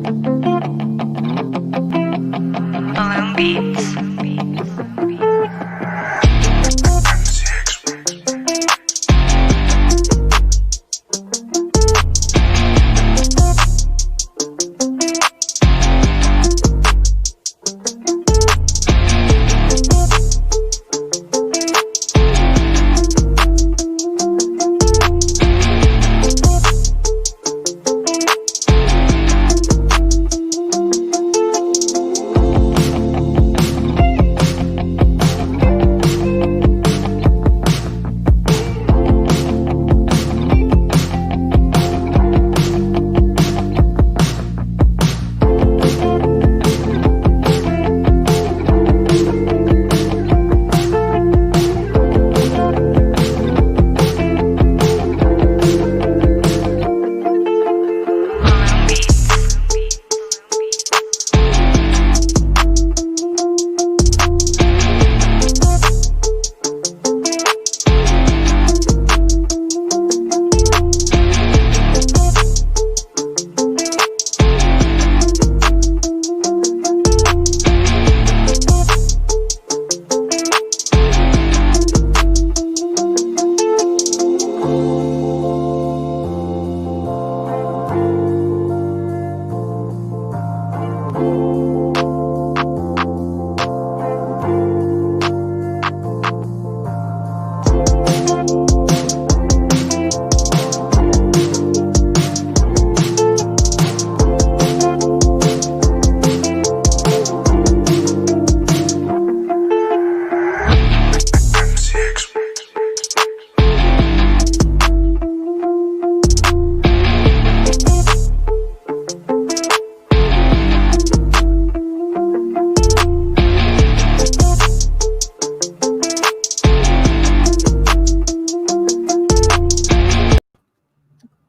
Balloon Beats.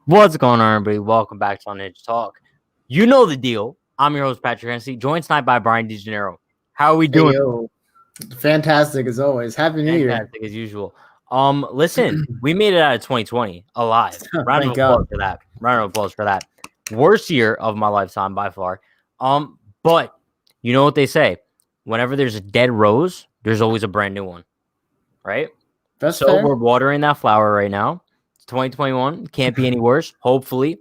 What's going on, everybody? Welcome back to Unhinged Talk. You know the deal. I'm your host, Patrick Hennessy, joined tonight by Brian DeGenero. How are we doing? Hey, yo. Fantastic as always. Happy New Year. Fantastic as usual. Listen, we made it out of 2020 alive. Round of applause for that. Round of applause for that. Worst year of my lifetime by far. But you know what they say? Whenever there's a dead rose, there's always a brand new one. Right? That's so fair. We're watering that flower right now. 2021 can't be any worse, hopefully.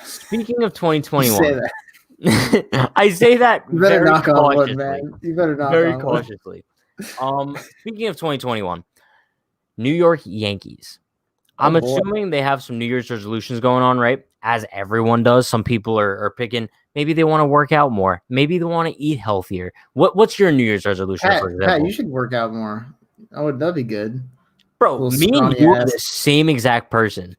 Speaking of 2021, You say that. I say that You better very knock on wood, cautiously. man. You better knock Very on wood. cautiously. Speaking of 2021, New York Yankees. I'm assuming they have some New Year's resolutions going on, right? As everyone does. Some people are picking. Maybe they want to work out more. Maybe they want to eat healthier. What's your New Year's resolution, for example? Pat, you should work out more. Oh, that'd be good. Bro, me and you are the same exact person.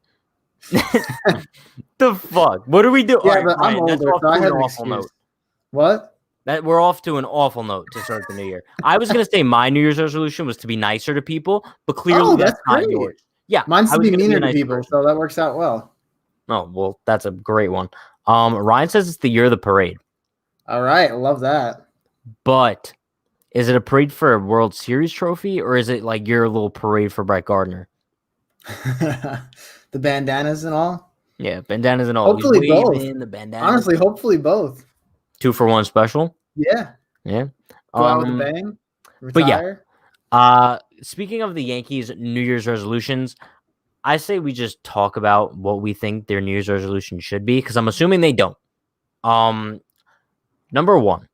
The fuck? What do we do? Yeah, right, but I'm older, so I have an excuse. What? That we're off to an awful note to start the new year. I was gonna say my New Year's resolution was to be nicer to people, but clearly that's not yours. Yeah, mine's to be meaner to people, so that works out well. Oh well, that's a great one. Ryan says it's the year of the parade. All right, I love that. But is it a parade for a World Series trophy, or is it like your little parade for Brett Gardner? The bandanas and all? Yeah, bandanas and all. Hopefully both. The bandanas. Honestly, hopefully both. 2-for-1 special? Yeah. Yeah. Go out with a bang. Retire. But yeah. Speaking of the Yankees' New Year's resolutions, I say we just talk about what we think their New Year's resolution should be, because I'm assuming they don't. Number one,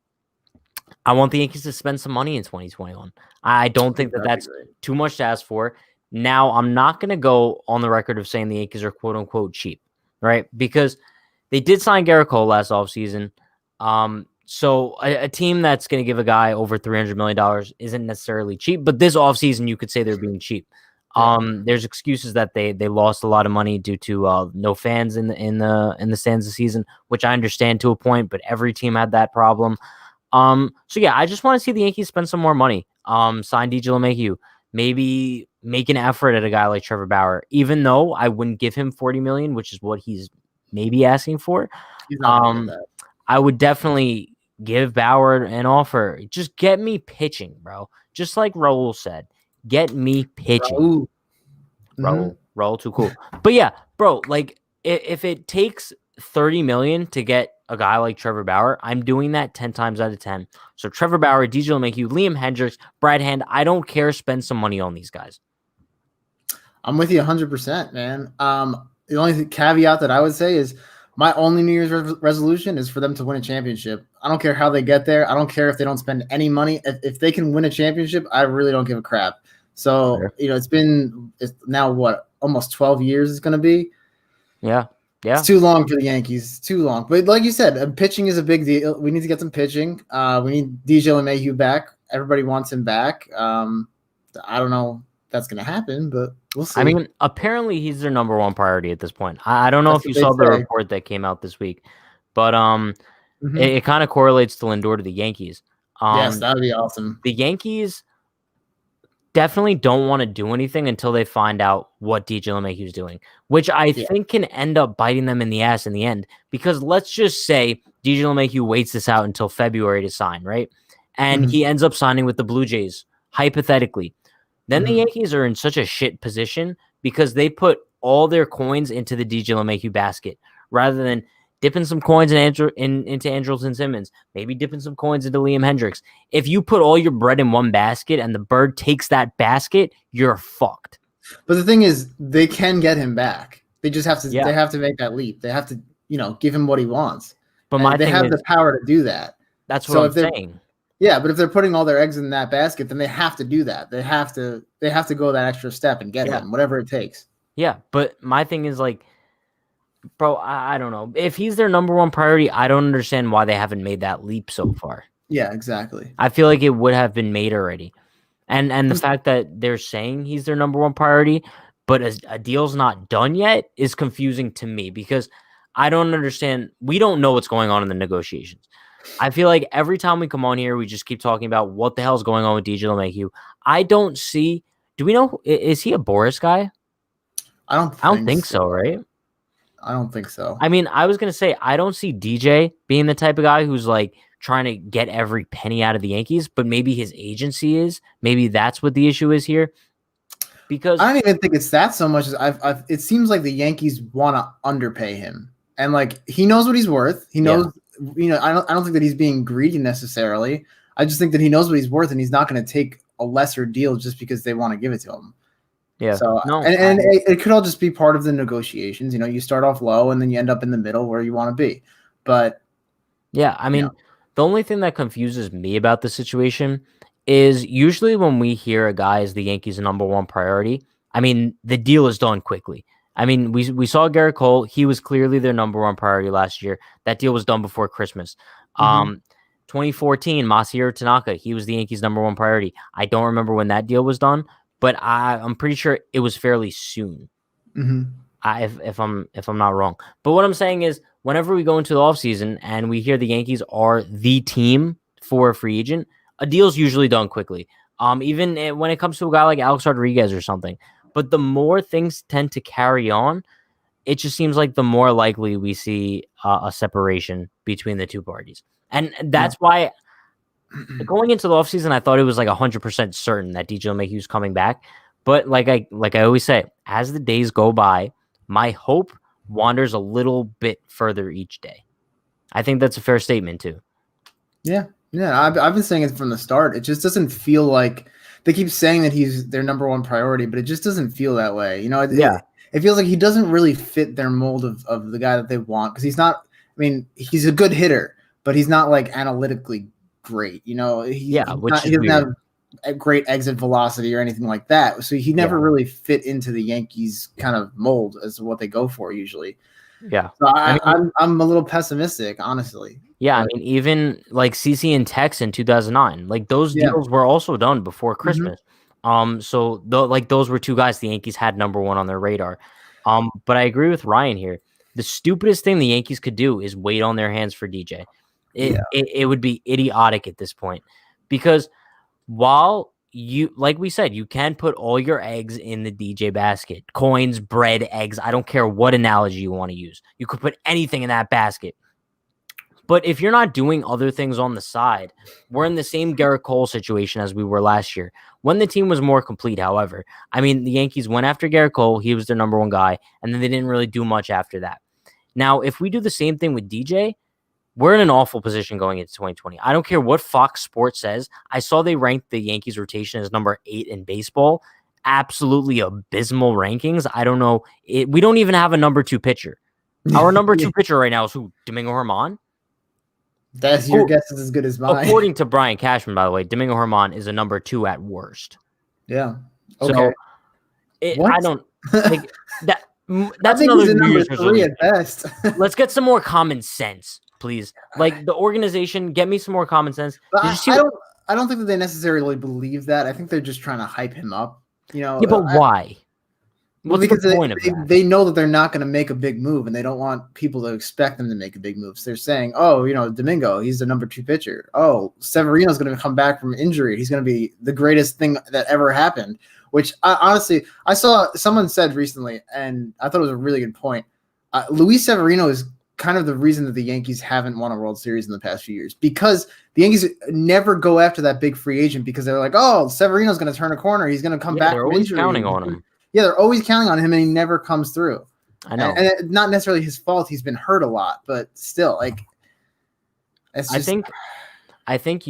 I want the Yankees to spend some money in 2021. I don't think that's too much to ask for. Now, I'm not going to go on the record of saying the Yankees are quote-unquote cheap, right? Because they did sign Garrett Cole last offseason. So a team that's going to give a guy over $300 million isn't necessarily cheap. But this offseason, you could say they're being cheap. There's excuses that they lost a lot of money due to no fans in the stands this season, which I understand to a point, but every team had that problem. So yeah, I just want to see the Yankees spend some more money. Sign DJ LeMahieu. Maybe make an effort at a guy like Trevor Bauer, even though I wouldn't give him $40 million, which is what he's maybe asking for. I would definitely give Bauer an offer. Just get me pitching, bro. Just like Raul said, get me pitching. Raul, too cool. But yeah, bro, like if it takes $30 million to get a guy like Trevor Bauer, I'm doing that 10 times out of 10. So Trevor Bauer, DJ LeMahieu, Liam Hendricks, Brad Hand, I don't care. Spend some money on these guys. I'm with you 100%, man. The only caveat that I would say is my only New Year's resolution is for them to win a championship. I don't care how they get there. I don't care if they don't spend any money. If they can win a championship, I really don't give a crap. So, it's now what, almost 12 years it's going to be. Yeah. Yeah. It's too long for the Yankees. Too long. But like you said, pitching is a big deal. We need to get some pitching. We need DJ LeMahieu back. Everybody wants him back. I don't know if that's going to happen, but we'll see. I mean, apparently he's their number one priority at this point. I don't know if you saw the report that came out this week, but it kind of correlates to Lindor to the Yankees. Yes, that would be awesome. The Yankees definitely don't want to do anything until they find out what DJ LeMahieu is doing, which I think can end up biting them in the ass in the end. Because let's just say DJ LeMahieu waits this out until February to sign, right? And he ends up signing with the Blue Jays, hypothetically. Then the Yankees are in such a shit position because they put all their coins into the DJ LeMahieu basket rather than dipping some coins into Andrelton Simmons, maybe dipping some coins into Liam Hendricks. If you put all your bread in one basket and the bird takes that basket, you're fucked. But the thing is, they can get him back. They just have to. They have to make that leap. They have to, give him what he wants. But they have the power to do that. That's what I'm saying. Yeah, but if they're putting all their eggs in that basket, then they have to do that. They have to go that extra step and get him, whatever it takes. Yeah, but my thing is like, bro, I don't know. If he's their number one priority, I don't understand why they haven't made that leap so far. Yeah, exactly. I feel like it would have been made already. And the fact that they're saying he's their number one priority, but a deal's not done yet is confusing to me because I don't understand. We don't know what's going on in the negotiations. I feel like every time we come on here, we just keep talking about what the hell's going on with DJ LeMahieu. I don't see. Do we know? Is he a Boris guy? I don't think so, right? I don't think so. I mean, I was going to say, I don't see DJ being the type of guy who's like trying to get every penny out of the Yankees, but maybe his agency is. Maybe that's what the issue is here. Because I don't even think it's that so much as it seems like the Yankees want to underpay him. And like, he knows what he's worth. He knows, I don't think that he's being greedy necessarily. I just think that he knows what he's worth and he's not going to take a lesser deal just because they want to give it to him. Yeah. So and it could all just be part of the negotiations. You start off low and then you end up in the middle where you want to be. But yeah, I mean, the only thing that confuses me about the situation is usually when we hear a guy is the Yankees' number one priority, I mean, the deal is done quickly. I mean, we saw Garrett Cole. He was clearly their number one priority last year. That deal was done before Christmas. 2014, Masahiro Tanaka, he was the Yankees' number one priority. I don't remember when that deal was done, but I'm pretty sure it was fairly soon. If I'm not wrong. But what I'm saying is, whenever we go into the offseason and we hear the Yankees are the team for a free agent, a deal's usually done quickly. Even when it comes to a guy like Alex Rodriguez or something. But the more things tend to carry on, it just seems like the more likely we see a separation between the two parties. And that's why going into the offseason, I thought it was like 100% certain that DJ LeMahieu was coming back. But like I always say, as the days go by, my hope wanders a little bit further each day. I think that's a fair statement too. Yeah. I've been saying it from the start. It just doesn't feel like they keep saying that he's their number one priority, but it just doesn't feel that way. It feels like he doesn't really fit their mold of the guy that they want because he's not. I mean, he's a good hitter, but he's not like analytically great. He doesn't have a great exit velocity or anything like that. So he never really fit into the Yankees kind of mold as what they go for usually. Yeah. So I'm a little pessimistic, honestly. Yeah, I mean, even like CC and Tex in 2009, like those deals were also done before Christmas. So those were two guys the Yankees had number one on their radar. But I agree with Ryan here. The stupidest thing the Yankees could do is wait on their hands for DJ. It would be idiotic at this point because while you, like we said, you can put all your eggs in the DJ basket, coins, bread, eggs. I don't care what analogy you want to use. You could put anything in that basket. But if you're not doing other things on the side, we're in the same Garrett Cole situation as we were last year. When the team was more complete, however, I mean, the Yankees went after Garrett Cole. He was their number one guy, and then they didn't really do much after that. Now, if we do the same thing with DJ, we're in an awful position going into 2020. I don't care what Fox Sports says. I saw they ranked the Yankees rotation as number 8 in baseball. Absolutely abysmal rankings. I don't know. We don't even have a number 2 pitcher. Our number 2 pitcher right now is who? Domingo Germán? Your guess is as good as mine. According to Brian Cashman, by the way, Domingo Germán is a number 2 at worst. Yeah. Okay. So I don't like that. That's another number 3 at best. Let's get some more common sense, please. Like the organization, get me some more common sense. I don't think that they necessarily believe that. I think they're just trying to hype him up. Yeah, but why? What's the point of that? They know that they're not going to make a big move, and they don't want people to expect them to make a big move. So they're saying, "Oh, Domingo, he's the number 2 pitcher. Oh, Severino's going to come back from injury. He's going to be the greatest thing that ever happened." Which honestly, I saw someone said recently, and I thought it was a really good point. Luis Severino is kind of the reason that the Yankees haven't won a World Series in the past few years, because the Yankees never go after that big free agent because they're like, "Oh, Severino's going to turn a corner. He's going to come back." They're always counting on him. Yeah, they're always counting on him, and he never comes through. I know, and it's not necessarily his fault. He's been hurt a lot, but still, like, it's just, I think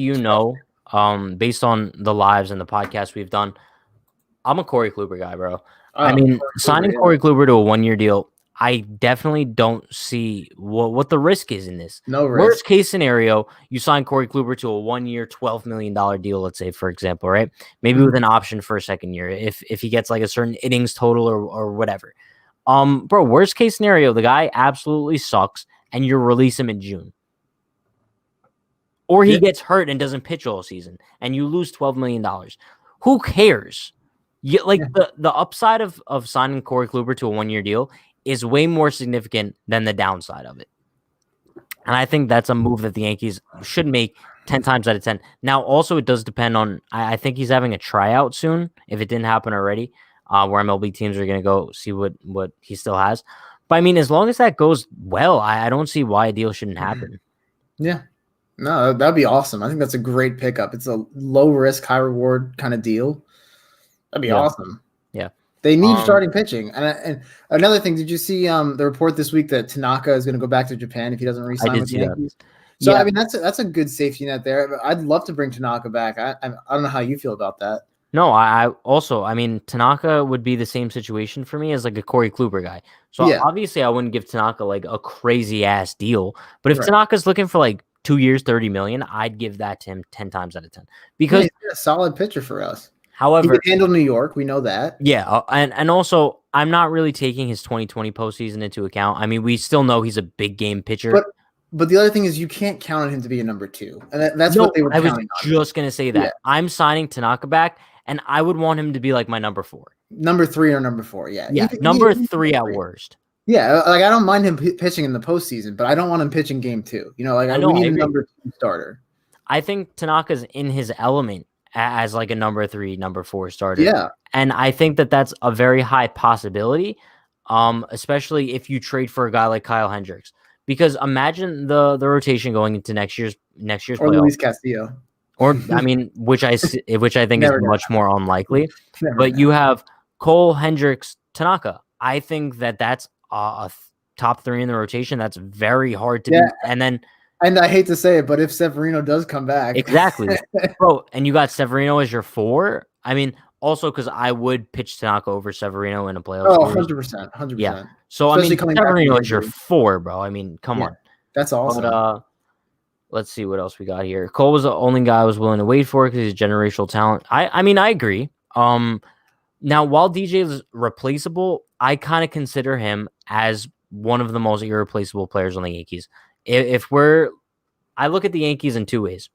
based on the lives and the podcast we've done, I'm a Corey Kluber guy, bro. Signing Corey Kluber to a 1-year deal, I definitely don't see what the risk is in this. No risk. Worst case scenario, you sign Corey Kluber to a 1-year, $12 million deal, let's say, for example, right? Maybe with an option for a second year if he gets like a certain innings total or whatever. Bro, worst case scenario, the guy absolutely sucks and you release him in June. Or he gets hurt and doesn't pitch all season and you lose $12 million. Who cares? The upside of signing Corey Kluber to a 1-year deal is way more significant than the downside of it. And I think that's a move that the Yankees should make 10 times out of 10. Now, also, it does depend on, I think he's having a tryout soon, if it didn't happen already, where MLB teams are going to go see what he still has. But, as long as that goes well, I don't see why a deal shouldn't happen. Yeah. No, that'd be awesome. I think that's a great pickup. It's a low-risk, high-reward kind of deal. That'd be awesome. Yeah. They need starting pitching. And another thing, did you see the report this week that Tanaka is going to go back to Japan if he doesn't re-sign with the Yankees? So, that's a good safety net there. I'd love to bring Tanaka back. I don't know how you feel about that. No, I also, Tanaka would be the same situation for me as like a Corey Kluber guy. So, obviously, I wouldn't give Tanaka like a crazy-ass deal. But if Tanaka's looking for like 2 years, $30 million, I'd give that to him 10 times out of 10. Because he's a solid pitcher for us. However, he can handle New York. We know that. Yeah, and also, I'm not really taking his 2020 postseason into account. We still know he's a big game pitcher. But the other thing is you can't count on him to be a number 2. And that's what they were counting on. I was just going to say that. Yeah. I'm signing Tanaka back, and I would want him to be like my number 4. Number 3 or number 4, yeah. Yeah, number 3 at worst. Yeah, like I don't mind him pitching in the postseason, but I don't want him pitching game 2. We need a number 2 starter. I think Tanaka's in his element as like a number 3, number 4 starter. Yeah. And I think that that's a very high possibility, especially if you trade for a guy like Kyle Hendricks. Because imagine the rotation going into next year's or playoff. Luis Castillo. Or which I think is much more unlikely. But you have Cole, Hendricks, Tanaka. I think that's a top 3 in the rotation. That's very hard to beat. And I hate to say it, but if Severino does come back. Exactly. Bro, and you got Severino as your 4. Also because I would pitch Tanaka over Severino in a playoff. Oh, 100%. 100%. Yeah. So, Severino is your 4, bro. Come on. That's awesome. But, let's see what else we got here. Cole was the only guy I was willing to wait for because he's a generational talent. I agree. Now, while DJ is replaceable, I kind of consider him as one of the most irreplaceable players on the Yankees. I look at the Yankees in 2 ways.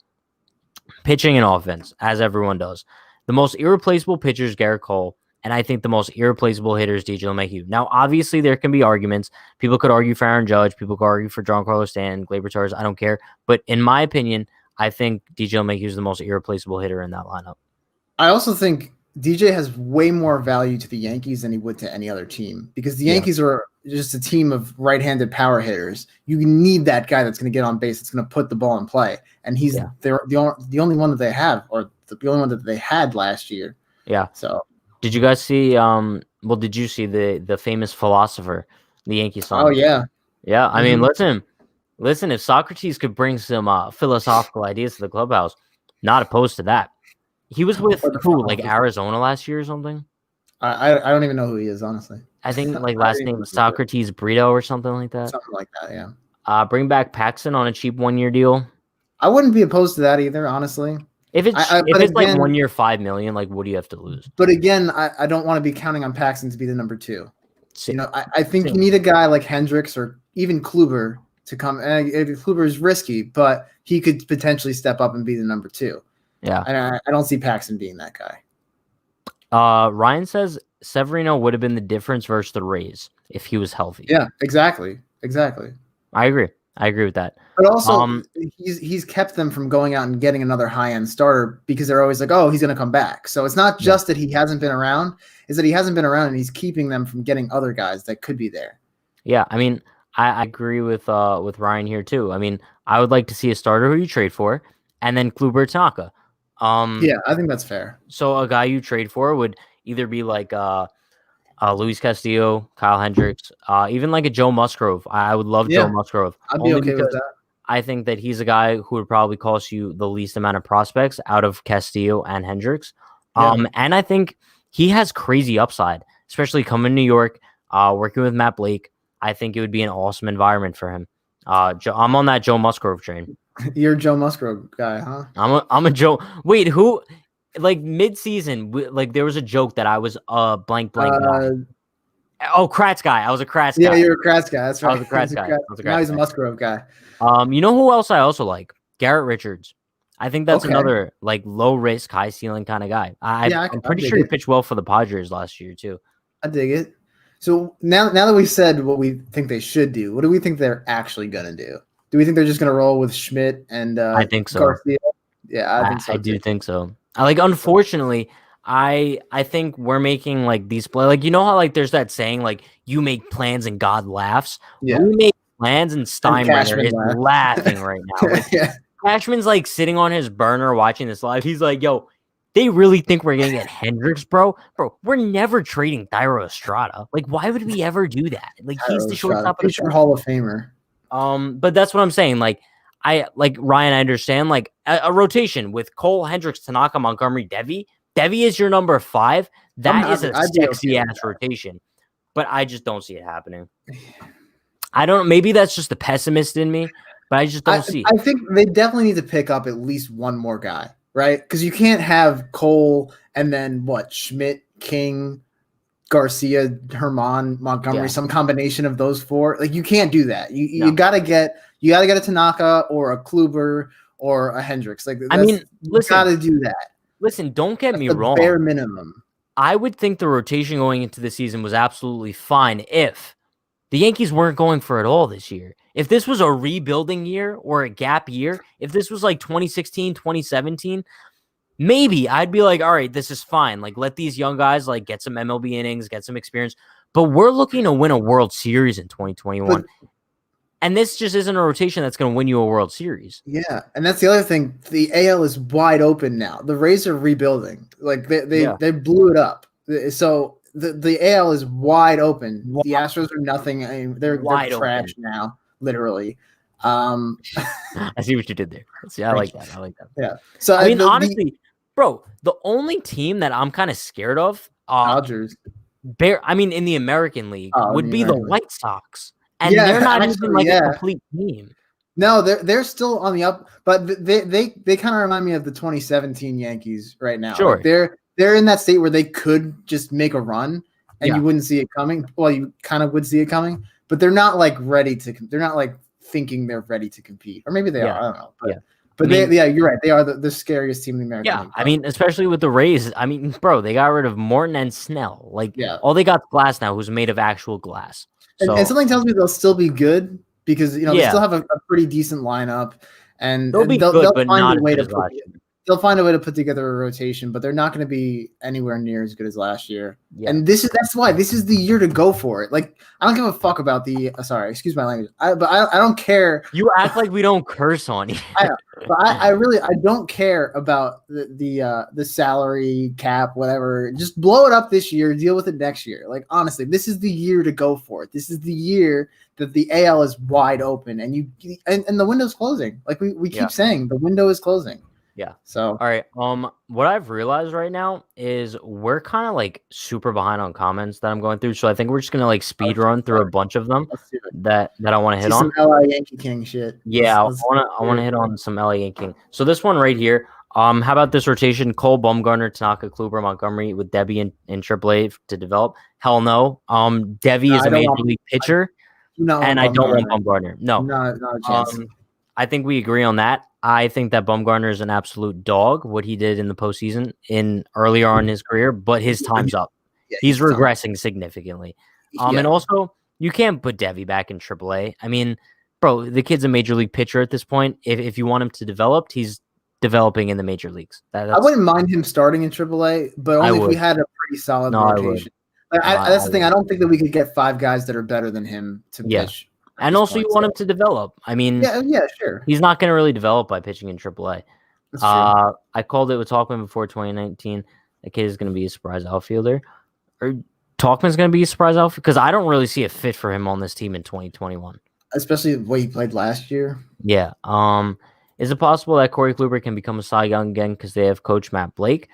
Pitching and offense, as everyone does. The most irreplaceable pitcher is Garrett Cole, and I think the most irreplaceable hitter is DJ LeMahieu. Now, obviously, there can be arguments. People could argue for Aaron Judge. People could argue for Giancarlo Stanton, Gleyber Torres. I don't care. But in my opinion, I think DJ LeMahieu is the most irreplaceable hitter in that lineup. I also think DJ has way more value to the Yankees than he would to any other team because the Yankees are just a team of right-handed power hitters. You need that guy that's going to get on base, that's going to put the ball in play, and he's the only one that they have, or the only one that they had last year. Yeah. So, did you guys see? Did you see the famous philosopher, the Yankees song? Oh yeah. Yeah. Listen. Listen, if Socrates could bring some philosophical ideas to the clubhouse, not opposed to that. He was with who, like Arizona last year or something? I don't even know who he is, honestly. I think like last name Socrates Brito or something like that. Something like that, yeah. Bring back Paxson on a cheap 1-year deal. I wouldn't be opposed to that either, honestly. If it's like 1 year, $5 million, like what do you have to lose? But again, I don't want to be counting on Paxton to be the number 2. You know, I think you need a guy like Hendricks or even Kluber to come. And Kluber is risky, but he could potentially step up and be the number 2. Yeah, and I don't see Paxton being that guy. Ryan says Severino would have been the difference versus the Rays if he was healthy. Yeah, exactly. I agree with that. But also, he's kept them from going out and getting another high-end starter because they're always like, oh, he's going to come back. So it's not just that he hasn't been around, is that he hasn't been around and he's keeping them from getting other guys that could be there. Yeah, I mean, I agree with Ryan here too. I mean, I would like to see a starter who you trade for, and then Kluber, Tanaka. Yeah, I think that's fair. So a guy you trade for would either be like Luis Castillo, Kyle Hendricks, even like a Joe Musgrove. I would love Joe Musgrove. I'd be okay with that. I think that he's a guy who would probably cost you the least amount of prospects out of Castillo and Hendricks. And I think he has crazy upside, especially coming to New York, working with Matt Blake. I think it would be an awesome environment for him. I'm on that Joe Musgrove train. You're a Joe Musgrove guy, huh? I'm a Joe. Wait, who? Like mid-season, like there was a joke that I was blank. Kratz guy. I was a Kratz guy. Yeah, you're a Kratz guy. That's right. I was a Kratz guy. Now he's a Musgrove guy. You know who else I also like? Garrett Richards. I think that's another like low risk, high ceiling kind of guy. I'm pretty sure he pitched well for the Padres last year too. I dig it. So now that we've said what we think they should do, what do we think they're actually gonna do? Do we think they're just gonna roll with Schmidt and I think so. Garcia? Yeah, I think so. I do think so. Unfortunately, I think we're making like these play like you know how like there's that saying like you make plans and God laughs. Yeah, we make plans and Steinbrenner is laughing right now. Like, Cashman's like sitting on his burner watching this live. He's like, "Yo, they really think we're gonna get Hendricks, bro? Bro, we're never trading Thairo Estrada. Like, why would we ever do that? Like, he's the shortstop of the Hall of Famer." But that's what I'm saying. Like, Ryan, I understand. Like a rotation with Cole, Hendricks, Tanaka, Montgomery, Devi. Devi is your number 5. That is a sexy ass rotation. But I just don't see it happening. I don't. Maybe that's just the pessimist in me. But I just don't see it. I think they definitely need to pick up at least one more guy, right? Because you can't have Cole and then Schmidt, King, Garcia, Herman, Montgomery, some combination of those 4. Like you can't do that. You gotta get a Tanaka or a Kluber or a Hendricks. Like listen, you gotta do that. Listen, don't get me wrong. Bare minimum. I would think the rotation going into the season was absolutely fine if the Yankees weren't going for it all this year. If this was a rebuilding year or a gap year, if this was like 2016, 2017, maybe I'd be like, all right, this is fine. Like, let these young guys like get some MLB innings, get some experience. But we're looking to win a World Series in 2021. And this just isn't a rotation that's going to win you a World Series. Yeah, and that's the other thing. The AL is wide open now. The Rays are rebuilding. Like they blew it up. So the AL is wide open. The Astros are nothing. I mean, they're trash now, literally. I see what you did there. See, I like that. Yeah. So I mean, honestly, bro, the only team that I'm kind of scared of, Dodgers. In the American League, would be the White Sox. And they're not even like a complete team. No, they're still on the up, but they kind of remind me of the 2017 Yankees right now. Sure, like they're in that state where they could just make a run, and you wouldn't see it coming. Well, you kind of would see it coming, but they're not like ready to. They're not like thinking they're ready to compete, or maybe they are. I don't know. But you're right. They are the scariest team in the American League. I mean, especially with the Rays. I mean, bro, they got rid of Morton and Snell. Like, all they got is Glass now, who's made of actual glass. So, and something tells me they'll still be good because they still have a pretty decent lineup, and they'll be good, but find not a way to they'll find a way to put together a rotation, but they're not going to be anywhere near as good as last year. Yeah. And that's why this is the year to go for it. Like, I don't give a fuck about the sorry, excuse my language. I don't care. You act like we don't curse on you. I know, but I don't care about the salary cap, whatever. Just blow it up this year, deal with it next year. Like, honestly, this is the year to go for it. This is the year that the AL is wide open and the window's closing. Like we keep saying, the window is closing. Yeah. So all right. What I've realized right now is we're kind of like super behind on comments that I'm going through. So I think we're just gonna like speed run through a bunch of them that I want to hit on. Some LA Yankee King shit. Yeah, I want to hit on some LA Yankee King. So this one right here. How about this rotation? Cole, Bumgarner, Tanaka, Kluber, Montgomery with Debbie in AAA to develop? Hell no. Debbie is a major league pitcher, and I don't want Bumgarner. No, not a chance. I think we agree on that. I think that Bumgarner is an absolute dog, what he did in the postseason earlier on in his career, but his time's up. Yeah, he's regressing significantly. And also, you can't put Debbie back in AAA. I mean, bro, the kid's a major league pitcher at this point. If you want him to develop, he's developing in the major leagues. I wouldn't mind him starting in AAA, but only if we had a pretty solid rotation. That's the thing. I don't think that we could get 5 guys that are better than him to pitch. And also, you want him to develop. I mean, yeah, sure. He's not going to really develop by pitching in AAA. That's true. I called it with Talkman before 2019. That kid is going to be a surprise outfielder. Or Talkman's going to be a surprise outfielder because I don't really see a fit for him on this team in 2021. Especially the way he played last year. Yeah. Is it possible that Corey Kluber can become a Cy Young again because they have Coach Matt Blake?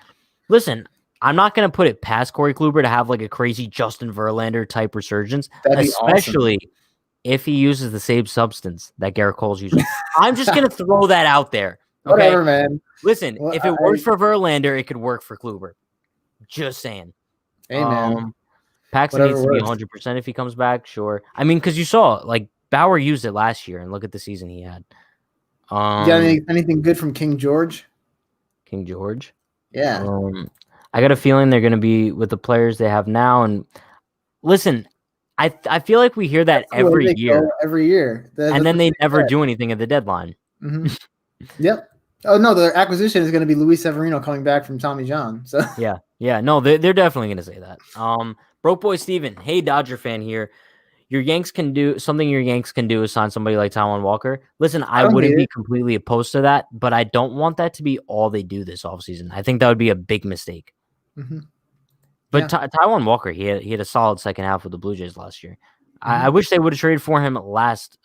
Listen, I'm not going to put it past Corey Kluber to have like a crazy Justin Verlander type resurgence, especially if he uses the same substance that Garrett Cole's using. I'm just going to throw that out there. Okay? Whatever, man. Listen, if it worked for Verlander, it could work for Kluber. Just saying. Hey, man. Paxton needs to be 100% if he comes back, sure. I mean, because you saw, like, Bauer used it last year, and look at the season he had. You got anything good from King George? King George? Yeah. I got a feeling they're going to be with the players they have now. And listen, I feel like we hear that every year. Every year. And then they never do anything at the deadline. Mm-hmm. Yep. Oh, no, the acquisition is going to be Luis Severino coming back from Tommy John. So Yeah. No, they're definitely going to say that. Broke Boy Steven, hey, Dodger fan here. Your Yanks can do is sign somebody like Taijuan Walker. Listen, I wouldn't be completely opposed to that, but I don't want that to be all they do this offseason. I think that would be a big mistake. Mm-hmm. But Taijuan Walker, he had a solid second half with the Blue Jays last year. Mm-hmm. I wish they would have traded for him last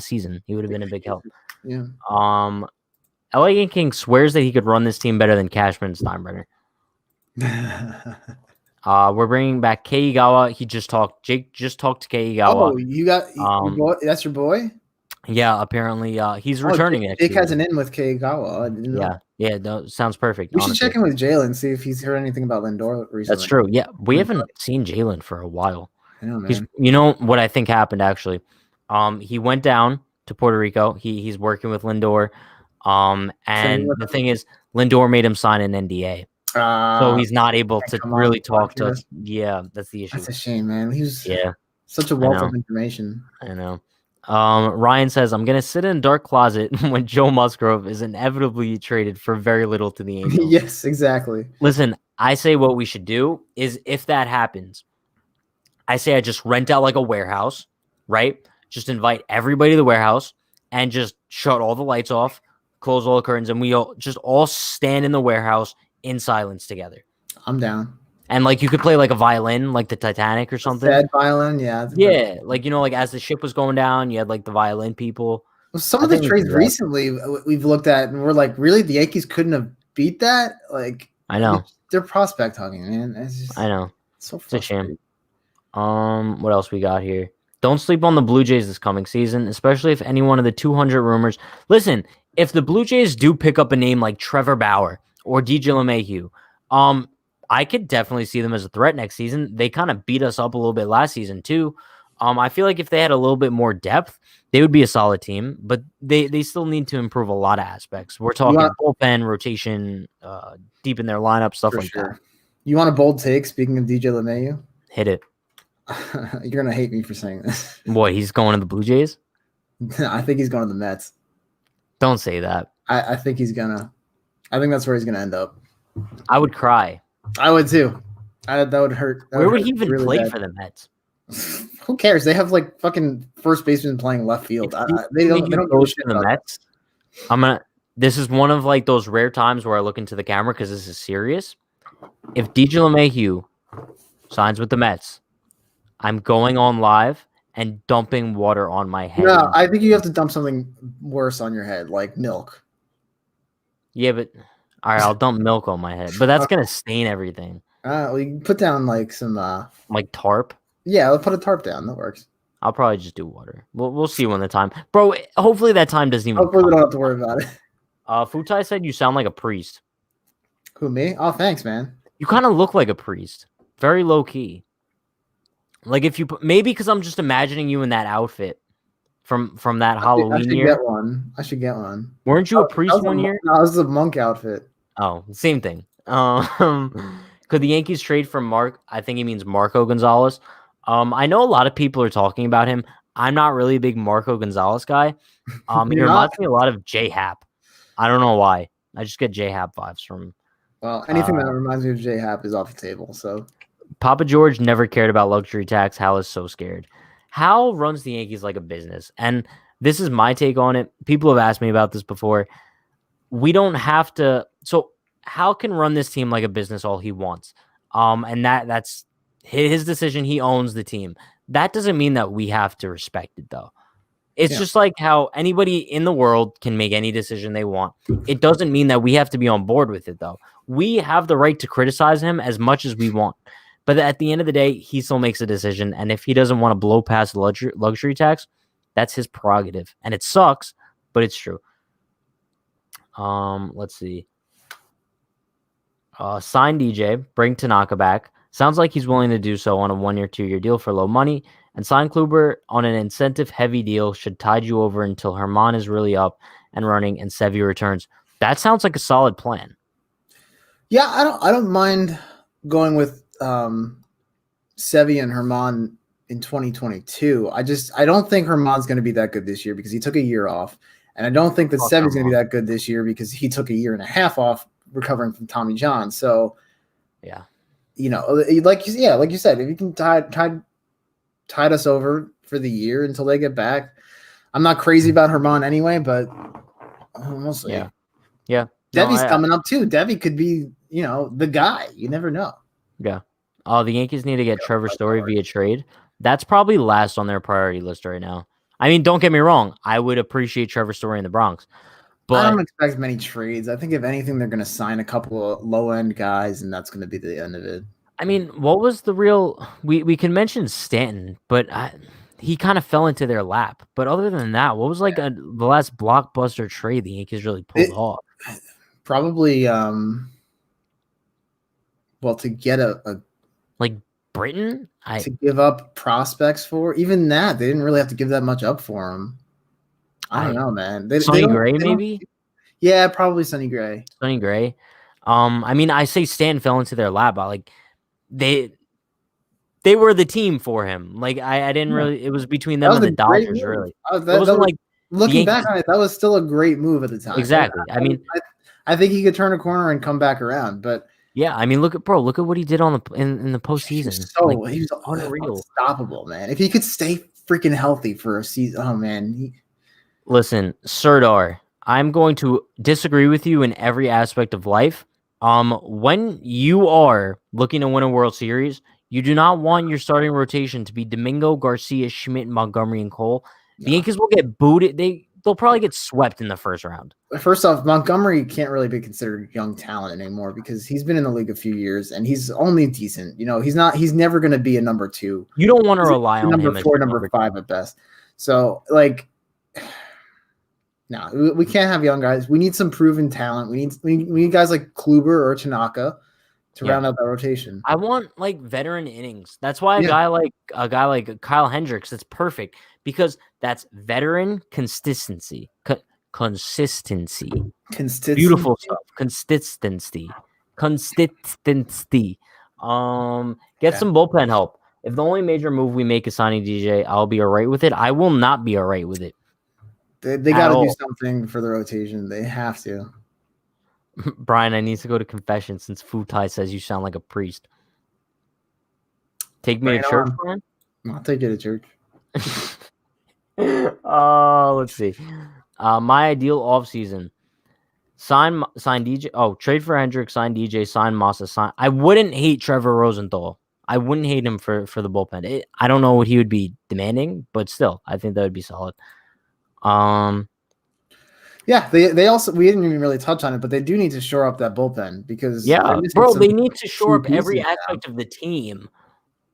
season. He would have been a big help. Yeah. LA Yankee swears that he could run this team better than Cashman and Steinbrenner. We're bringing back Keigawa. Jake just talked to Keigawa. Oh, you got your boy, that's your boy? Yeah, apparently he's returning. Jake has an in with Keigawa. Yeah, no, sounds perfect. We should check in with Jalen, see if he's heard anything about Lindor recently. That's true. Yeah, we haven't seen Jalen for a while. I know, man. You know what I think happened actually? He went down to Puerto Rico. He's working with Lindor. And the thing is, Lindor made him sign an NDA. So he's not able to really talk to us. Yeah, that's the issue. That's a shame, man. He's such a wealth of information. I know. Ryan says, I'm going to sit in a dark closet when Joe Musgrove is inevitably traded for very little to the Angels. Yes, exactly. Listen, I say what we should do is if that happens, I say I just rent out like a warehouse, right? Just invite everybody to the warehouse and just shut all the lights off, close all the curtains, and we all stand in the warehouse in silence together. I'm down. And like you could play like a violin, like the Titanic or something. Sad violin, yeah. Yeah, like like as the ship was going down, you had like the violin people. Well, some of the trades recently we've looked at, and we're like, really, the Yankees couldn't have beat that. Like, I know they're prospect hugging, man. I know. So it's a shame. What else we got here? Don't sleep on the Blue Jays this coming season, especially if any one of the 200 rumors. Listen, if the Blue Jays do pick up a name like Trevor Bauer or DJ LeMahieu, I could definitely see them as a threat next season. They kind of beat us up a little bit last season too. I feel like if they had a little bit more depth, they would be a solid team, but they still need to improve a lot of aspects. We're talking bullpen, rotation, deep in their lineup, stuff like that. You want a bold take, speaking of DJ LeMahieu? Hit it. You're going to hate me for saying this. What, he's going to the Blue Jays? I think he's going to the Mets. Don't say that. I think he's going to. I think that's where he's going to end up. I would cry. I would too. That would hurt. Where would he even really play for the Mets? Who cares? They have like fucking first baseman playing left field. They don't go to the Mets. This is one of like those rare times where I look into the camera because this is serious. If DJ LeMahieu signs with the Mets, I'm going on live and dumping water on my head. No, I think you have to dump something worse on your head, like milk. Yeah, but all right, I'll dump milk on my head, but that's gonna stain everything. Well, you can put down like some like tarp. Yeah, I'll put a tarp down. That works. I'll probably just do water. We'll see when the time, bro. Hopefully that time doesn't even. Hopefully we don't have to worry about it. Futai said you sound like a priest. Who, me? Oh, thanks, man. You kind of look like a priest. Very low key. Like if you maybe because I'm just imagining you in that outfit from that Halloween year. I should get one. Weren't you a priest one year? No, it was a monk outfit. Oh, same thing. Could the Yankees trade for Mark? I think he means Marco Gonzalez. I know a lot of people are talking about him. I'm not really a big Marco Gonzalez guy. He reminds me a lot of J-Hap. I don't know why. I just get J-Hap vibes from. Well, anything that reminds me of J-Hap is off the table. So, Papa George never cared about luxury tax. Hal is so scared. Hal runs the Yankees like a business, and this is my take on it. People have asked me about this before. We don't have to. So Hal can run this team like a business all he wants, and that's his decision. He owns the team. That doesn't mean that we have to respect it, though. It's just like how anybody in the world can make any decision they want. It doesn't mean that we have to be on board with it, though. We have the right to criticize him as much as we want. But at the end of the day, he still makes a decision. And if he doesn't want to blow past the luxury tax, that's his prerogative. And it sucks, but it's true. Let's see. Sign DJ, bring Tanaka back. Sounds like he's willing to do so on a 1-year, 2-year deal for low money. And sign Kluber on an incentive-heavy deal should tide you over until Herman is really up and running and Sevy returns. That sounds like a solid plan. Yeah, I don't mind going with Sevy and Herman in 2022. I don't think Herman's going to be that good this year because he took a year off, and I don't think that Sevy's going to be that good this year because he took a year and a half off recovering from Tommy John. So, yeah, like you said, if you can tide us over for the year until they get back. I'm not crazy about Herman anyway, but we'll see. Yeah. Devy's coming up too. Devy could be, the guy. You never know. Yeah. The Yankees need to get Trevor Story via trade. That's probably last on their priority list right now. I mean, don't get me wrong. I would appreciate Trevor Story in the Bronx. But I don't expect many trades. I think if anything, they're going to sign a couple of low-end guys, and that's going to be the end of it. I mean, what was the real – we can mention Stanton, but he kind of fell into their lap. But other than that, what was the last blockbuster trade the Yankees really pulled off? Probably to get a like Britain? To give up prospects for? Even that, they didn't really have to give that much up for him. I don't know, man. Sonny Gray, maybe? Yeah, probably Sonny Gray. Sonny Gray. I mean, I say Stanton fell into their lap, but like they were the team for him. Like I didn't really. It was between them and the Dodgers, really. Looking back on it, that was still a great move at the time. Exactly. I think he could turn a corner and come back around, but yeah, I mean, look at what he did in the postseason. He was unreal, unstoppable, man. If he could stay freaking healthy for a season, oh man. Listen, Serdar, I'm going to disagree with you in every aspect of life. When you are looking to win a World Series, you do not want your starting rotation to be Domingo, Garcia, Schmidt, Montgomery, and Cole. The Yankees will get booted. They'll probably get swept in the first round. First off, Montgomery can't really be considered young talent anymore because he's been in the league a few years and he's only decent. He's never going to be a number 2. You don't want to rely on number him 4, number 5 at best. So, no, we can't have young guys. We need some proven talent. We need guys like Kluber or Tanaka to round out that rotation. I want veteran innings. That's why a guy like Kyle Hendricks, that's perfect because that's veteran consistency. Consistency. Beautiful stuff. Consistency. Get some bullpen help. If the only major move we make is signing DJ, I'll be all right with it. I will not be all right with it. They got to do something for the rotation. They have to. Brian, I need to go to confession since Futai says you sound like a priest. Take me to church, Brian? I'll take you to church. Let's see. My ideal offseason. Sign DJ. Oh, trade for Hendricks, sign DJ, sign Massa, sign. I wouldn't hate Trevor Rosenthal. I wouldn't hate him for the bullpen. I don't know what he would be demanding, but still, I think that would be solid. Yeah, they also, we didn't even really touch on it, but they do need to shore up that bullpen because they need to shore up every aspect of the team.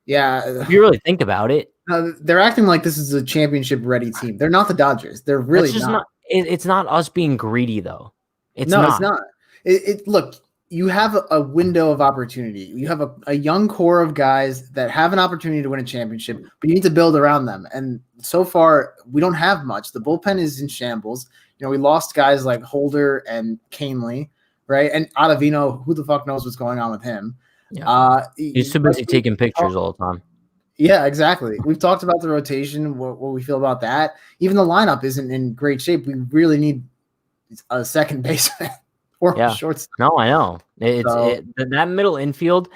Yeah, if you really think about it, they're acting like this is a championship-ready team. They're not the Dodgers. They're really not. It's not us being greedy though. It's not. Look, you have a window of opportunity. You have a young core of guys that have an opportunity to win a championship, but you need to build around them. And so far, we don't have much. The bullpen is in shambles. We lost guys like Holder and Canely, right? And Ottavino, who the fuck knows what's going on with him? Yeah. He's too busy taking pictures all the time. Yeah, exactly. We've talked about the rotation, what we feel about that. Even the lineup isn't in great shape. We really need a second baseman or a shortstop. No, I know. That middle infield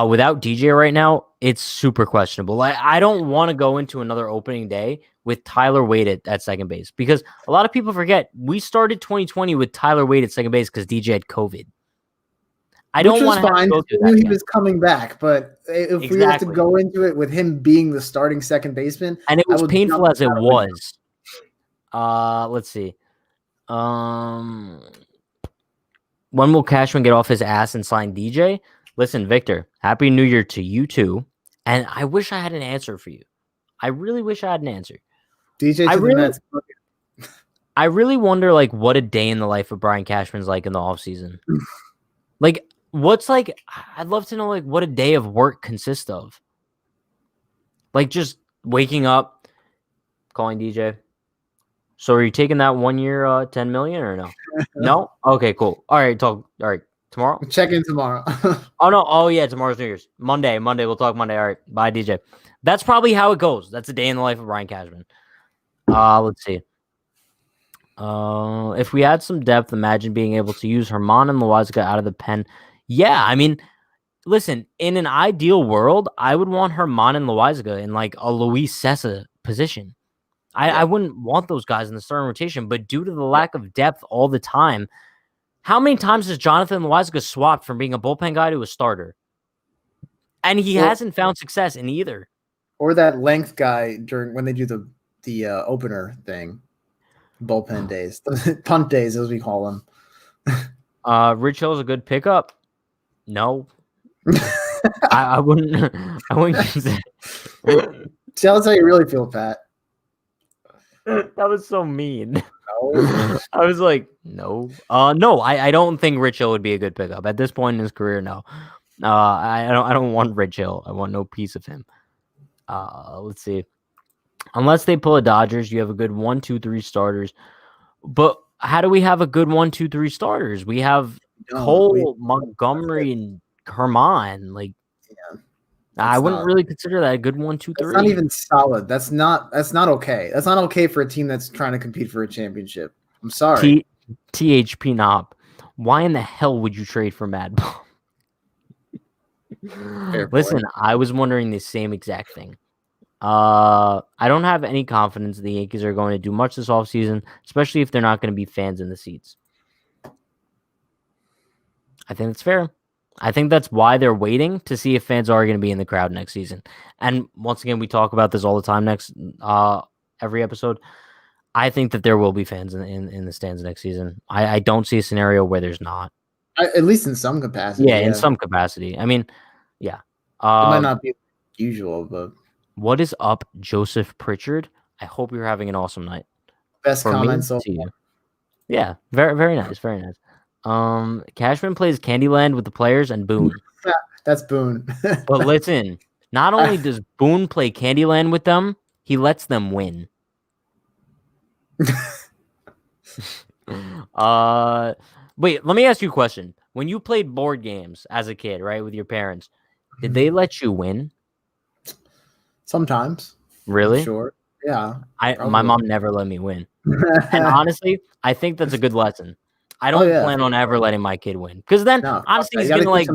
without DJ right now, it's super questionable. I don't want to go into another opening day with Tyler Wade at second base because a lot of people forget we started 2020 with Tyler Wade at second base because DJ had COVID. I don't want to have to go through that. We knew he was coming back, but if we have to go into it with him being the starting second baseman, and it was painful as it was. Let's see. When will Cashman get off his ass and sign DJ? Listen, Victor, Happy New Year to you too. And I wish I had an answer for you. I really wish I had an answer. DJ to the Mets. I really wonder what a day in the life of Brian Cashman's like in the offseason. I'd love to know what a day of work consists of. Just waking up, calling DJ. So are you taking that 1 year, $10 million or no? No? Okay, cool. All right, tomorrow? Check in tomorrow. Oh no. Oh yeah, tomorrow's New Year's. Monday, we'll talk Monday. All right. Bye, DJ. That's probably how it goes. That's a day in the life of Brian Cashman. Let's see. If we had some depth, imagine being able to use Herman and Loaizaga out of the pen. Yeah, I mean, listen, in an ideal world, I would want Herman and Loaizaga in a Luis Cessa position. I wouldn't want those guys in the starting rotation, but due to the lack of depth all the time, how many times has Jonathan Loaizaga swapped from being a bullpen guy to a starter? And he hasn't found success in either. Or that length guy when they do the opener thing, bullpen days, punt days as we call them. Rich Hill's a good pickup. No, I wouldn't. I wouldn't consider. Tell us how you really feel, Pat. That was so mean. No. I was like, no. No, I don't think Rich Hill would be a good pickup at this point in his career. No, I don't want Rich Hill. I want no piece of him. Let's see. Unless they pull a Dodgers, you have a good 1, 2, 3 starters. But how do we have a good 1, 2, 3 starters? We have Cole, Montgomery, and Herman. I wouldn't really consider that a good 1, 2, 3. That's not even solid. That's not okay. That's not okay for a team that's trying to compete for a championship. I'm sorry. THP Knob. Why in the hell would you trade for Mad Bum? Listen, I was wondering the same exact thing. I don't have any confidence the Yankees are going to do much this offseason, especially if they're not going to be fans in the seats. I think that's fair. I think that's why they're waiting to see if fans are going to be in the crowd next season. And once again, we talk about this all the time every episode. I think that there will be fans in the stands next season. I don't see a scenario where there's not. At least in some capacity. Yeah, in some capacity. I mean, yeah. It might not be usual, but... What is up, Joseph Pritchard? I hope you're having an awesome night. Best comment so far. Yeah, very, very nice. Very nice. Cashman plays Candyland with the players and Boone. That's Boone. But listen, not only does Boone play Candyland with them, he lets them win. Wait, let me ask you a question. When you played board games as a kid, right, with your parents, did they let you win? Sometimes. Really? Sure. Yeah. My mom never let me win. And honestly, I think that's a good lesson. I don't plan on ever letting my kid win because then honestly he's gonna like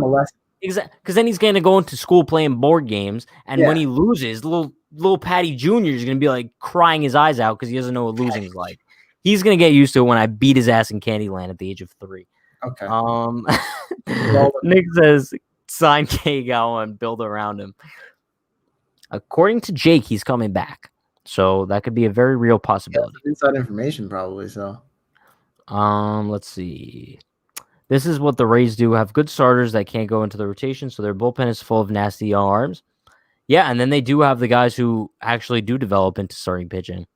because then he's gonna go into school playing board games, and when he loses, little Patty Jr. is gonna be like crying his eyes out because he doesn't know what losing is like. He's gonna get used to it when I beat his ass in Candyland at the age of 3. Okay. Nick says sign Kagawa and build around him. According to Jake, he's coming back, so that could be a very real possibility. Inside information, probably. So, let's see. This is what the Rays do: have good starters that can't go into the rotation, so their bullpen is full of nasty young arms. Yeah, and then they do have the guys who actually do develop into starting pitching.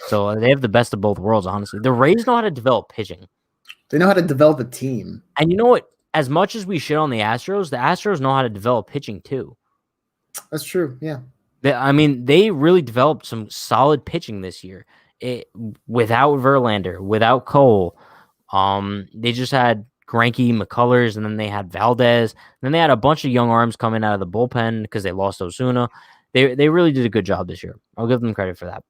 So they have the best of both worlds, honestly. The Rays know how to develop pitching. They know how to develop a team. And you know what? As much as we shit on the Astros know how to develop pitching too. That's true, yeah. They really developed some solid pitching this year. Without Verlander, without Cole. They just had Greinke, McCullers, and then they had Valdez. And then they had a bunch of young arms coming out of the bullpen because they lost Osuna. They really did a good job this year. I'll give them credit for that.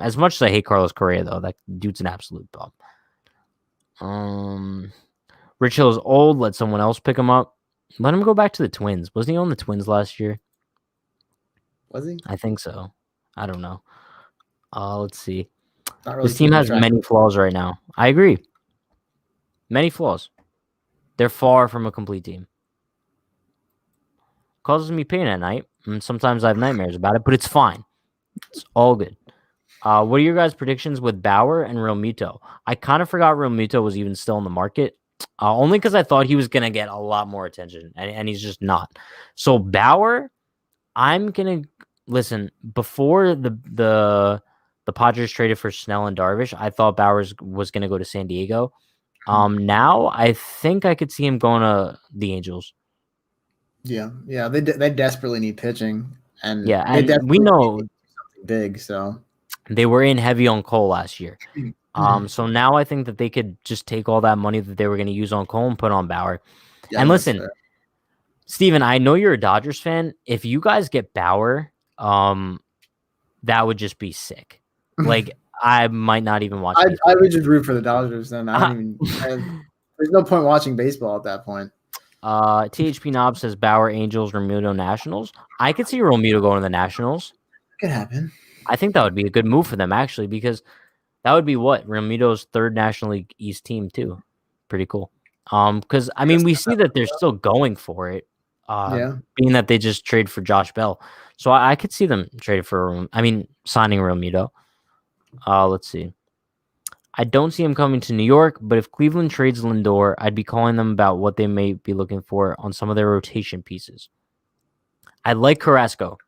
As much as I hate Carlos Correa, though, that dude's an absolute bum. Rich Hill's old. Let someone else pick him up. Let him go back to the Twins. Wasn't he on the Twins last year? Was he? I think so. I don't know. Let's see. Really this team has many flaws right now. I agree. Many flaws. They're far from a complete team. Causes me pain at night, and sometimes I have nightmares about it, but it's fine. It's all good. What are your guys' predictions with Bauer and Realmuto? I kind of forgot Realmuto was even still in the market, only because I thought he was going to get a lot more attention, and he's just not. So Bauer, I'm going to listen. Before the Padres traded for Snell and Darvish, I thought Bauer was going to go to San Diego. Now I think I could see him going to the Angels. Yeah, they desperately need pitching, and we know something big. So they were in heavy on Cole last year. So now I think that they could just take all that money that they were going to use on Cole and put on Bauer. Yeah, and listen, Steven, I know you're a Dodgers fan. If you guys get Bauer, that would just be sick. Like I might not even watch. I would just root for the Dodgers then. There's no point watching baseball at that point. THP Knob says Bauer, Angels, Realmuto, Nationals. I could see Realmuto going to the Nationals. Could happen. I think that would be a good move for them, actually, because that would be Realmuto's third National League East team, too. Pretty cool. Because, we see that they're still going for it, being that they just traded for Josh Bell. So I could see them signing Realmuto. Let's see. I don't see him coming to New York, but if Cleveland trades Lindor, I'd be calling them about what they may be looking for on some of their rotation pieces. I like Carrasco.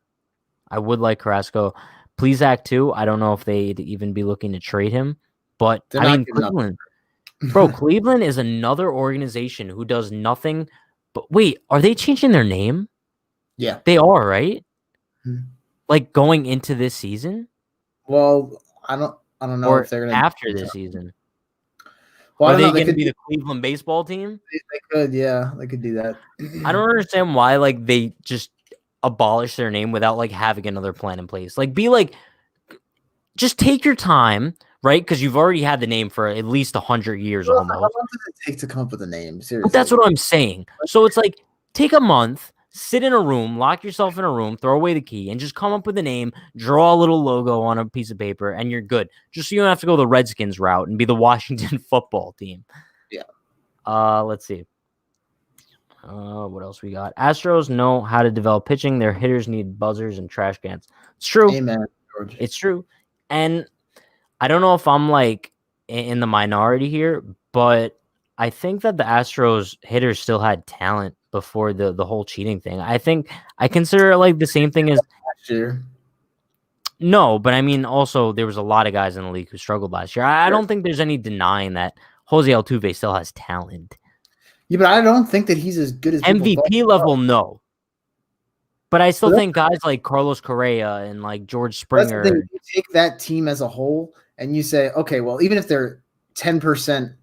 I would like Carrasco. Plesac too. I don't know if they'd even be looking to trade him, but Cleveland. Bro, Cleveland is another organization who does nothing. But wait, are they changing their name? Yeah, they are, right? Like going into this season? Well, I don't know if they're going to after this season. Well, are they going to be the Cleveland baseball team? They could, yeah, they could do that. I don't understand why they just abolish their name without having another plan in place. Just take your time, right? Because you've already had the name for at least 100 years almost. How long does it take to come up with a name? Seriously, but that's what I'm saying. So it's take a month. Sit in a room, lock yourself in a room, throw away the key, and just come up with a name, draw a little logo on a piece of paper, and you're good. Just so you don't have to go the Redskins route and be the Washington football team. Yeah. Let's see. What else we got? Astros know how to develop pitching. Their hitters need buzzers and trash cans. It's true. Amen, George. It's true. And I don't know if I'm in the minority here, but I think that the Astros hitters still had talent before the whole cheating thing. I think I consider it the same thing as last year. No, but also there was a lot of guys in the league who struggled last year. I don't think there's any denying that Jose Altuve still has talent. Yeah, but I don't think that he's as good as MVP level, no. But I still think guys like Carlos Correa and George Springer. You take that team as a whole and you say, okay, well, even if they're 10%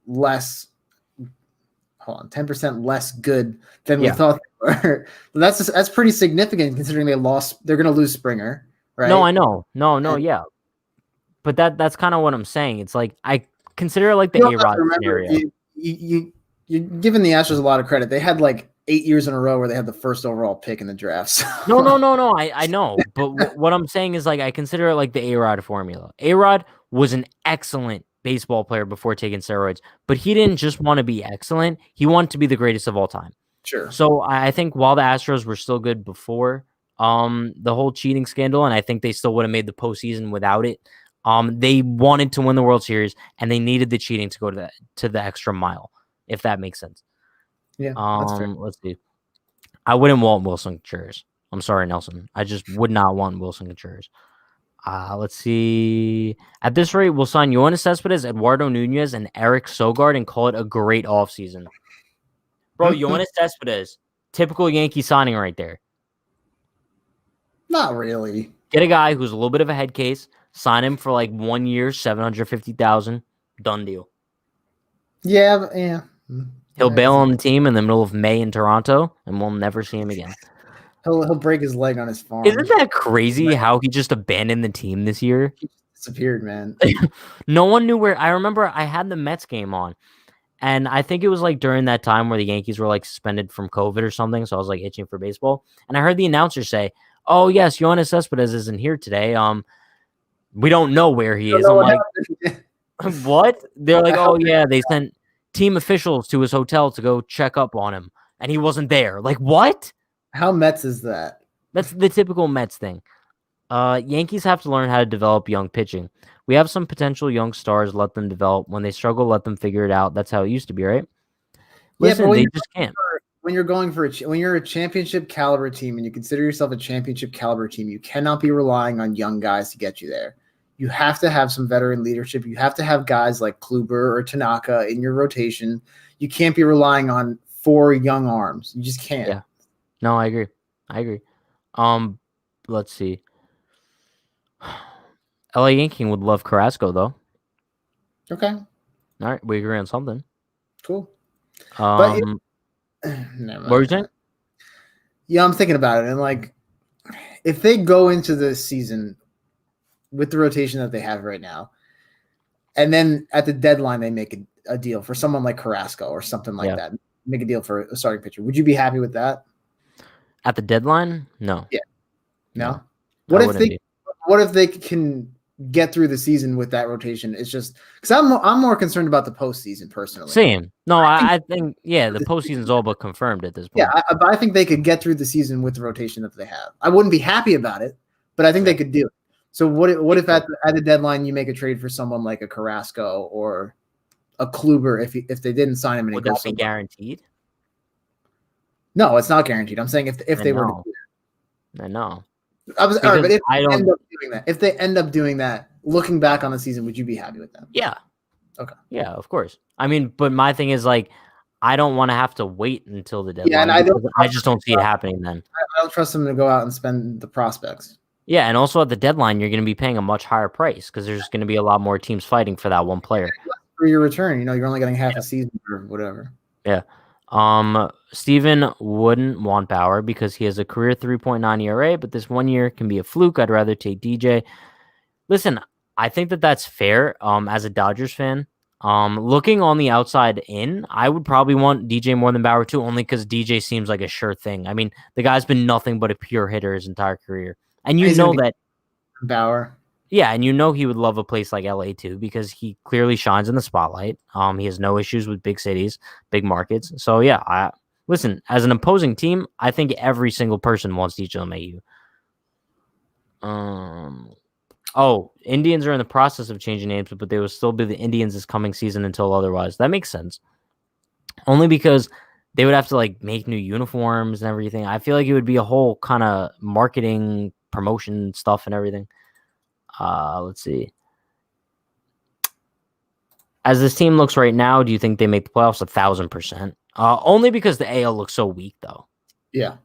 less 10% less good than we thought they were. That's pretty significant considering they're going to lose Springer, right? No, I know. No, yeah. But that's kind of what I'm saying. It's I consider it like the You also have A-Rod to remember, scenario. you're giving the Astros a lot of credit. They had like 8 years in a row where they had the first overall pick in the draft. So. No. I know, but what I'm saying is like I consider it like the A-Rod formula. A-Rod was an excellent baseball player before taking steroids, but he didn't just want to be excellent. He wanted to be the greatest of all time. Sure. So I think while the Astros were still good before the whole cheating scandal, and I think they still would have made the postseason without it. They wanted to win the World Series, and they needed the cheating to go to the extra mile, if that makes sense. Yeah, that's fair. Let's see. I wouldn't want Wilson Contreras. I'm sorry, Nelson. I just would not want Wilson Contreras. Let's see. At this rate, we'll sign Yoenis Cespedes, Eduardo Nunez, and Eric Sogard and call it a great offseason. Bro, Yoenis Cespedes, typical Yankee signing right there. Not really. Get a guy who's a little bit of a head case, sign him for like 1 year, $750,000, done deal. Yeah. He'll bail on the team in the middle of May in Toronto, and we'll never see him again. He'll break his leg on his farm. Isn't that crazy how he just abandoned the team this year? He disappeared, man. No one knew where. I remember I had the Mets game on, and I think it was like during that time where the Yankees were like suspended from COVID or something, so I was like itching for baseball. And I heard the announcer say, "Oh yes, Yoenis Cespedes isn't here today. We don't know where he is." I'm like, what? They're like, "Oh yeah, they sent team officials to his hotel to go check up on him, and he wasn't there." Like, what? How Mets is that? That's the typical Mets thing. Yankees have to learn how to develop young pitching. We have some potential young stars. Let them develop. When they struggle, let them figure it out. That's how it used to be, right? Listen, they just can't. When you're going for when you're a championship caliber team and you consider yourself a championship caliber team, you cannot be relying on young guys to get you there. You have to have some veteran leadership. You have to have guys like Kluber or Tanaka in your rotation. You can't be relying on 4 young arms. You just can't. Yeah. No, I agree. Let's see. LA Yankee would love Carrasco, though. Okay. All right, we agree on something. Cool. What were you saying? Yeah, I'm thinking about it, and like, if they go into the season with the rotation that they have right now, and then at the deadline they make a deal for someone like Carrasco or something like that, make a deal for a starting pitcher, would you be happy with that? At the deadline? No. Yeah. No. What if they can get through the season with that rotation? It's just because I'm more concerned about the postseason personally. Same. No, I think the postseason's all but confirmed at this point. Yeah, I think they could get through the season with the rotation that they have. I wouldn't be happy about it, but I think they could do it. So what if at the deadline you make a trade for someone like a Carrasco or a Kluber if they didn't sign him and would that be guaranteed? No, it's not guaranteed. I'm saying if they were to do that. I know. All right, but if they end up doing that, looking back on the season, would you be happy with them? Yeah. Okay. Yeah, of course. I mean, but my thing is like, I don't want to have to wait until the deadline. Yeah, and I just don't see it happening then. I don't trust them to go out and spend the prospects. Yeah, and also at the deadline, you're going to be paying a much higher price because there's going to be a lot more teams fighting for that one player. For your return, you're only getting half a season or whatever. Yeah. Steven wouldn't want Bauer because he has a career 3.9 ERA, but this 1 year can be a fluke. I'd rather take DJ. Listen, I think that's fair. As a Dodgers fan, looking on the outside in, I would probably want DJ more than Bauer too, only because DJ seems like a sure thing. I mean, the guy's been nothing but a pure hitter his entire career. And you know that Bauer. Yeah, and you know he would love a place like LA too because he clearly shines in the spotlight. He has no issues with big cities, big markets. So yeah, listen, as an opposing team, I think every single person wants to eliminate you. Indians are in the process of changing names, but they will still be the Indians this coming season until otherwise. That makes sense. Only because they would have to like make new uniforms and everything. I feel like it would be a whole kind of marketing promotion stuff and everything. Let's see. As this team looks right now, do you think they make the playoffs? 1,000%. Only because the AL looks so weak, though. Yeah.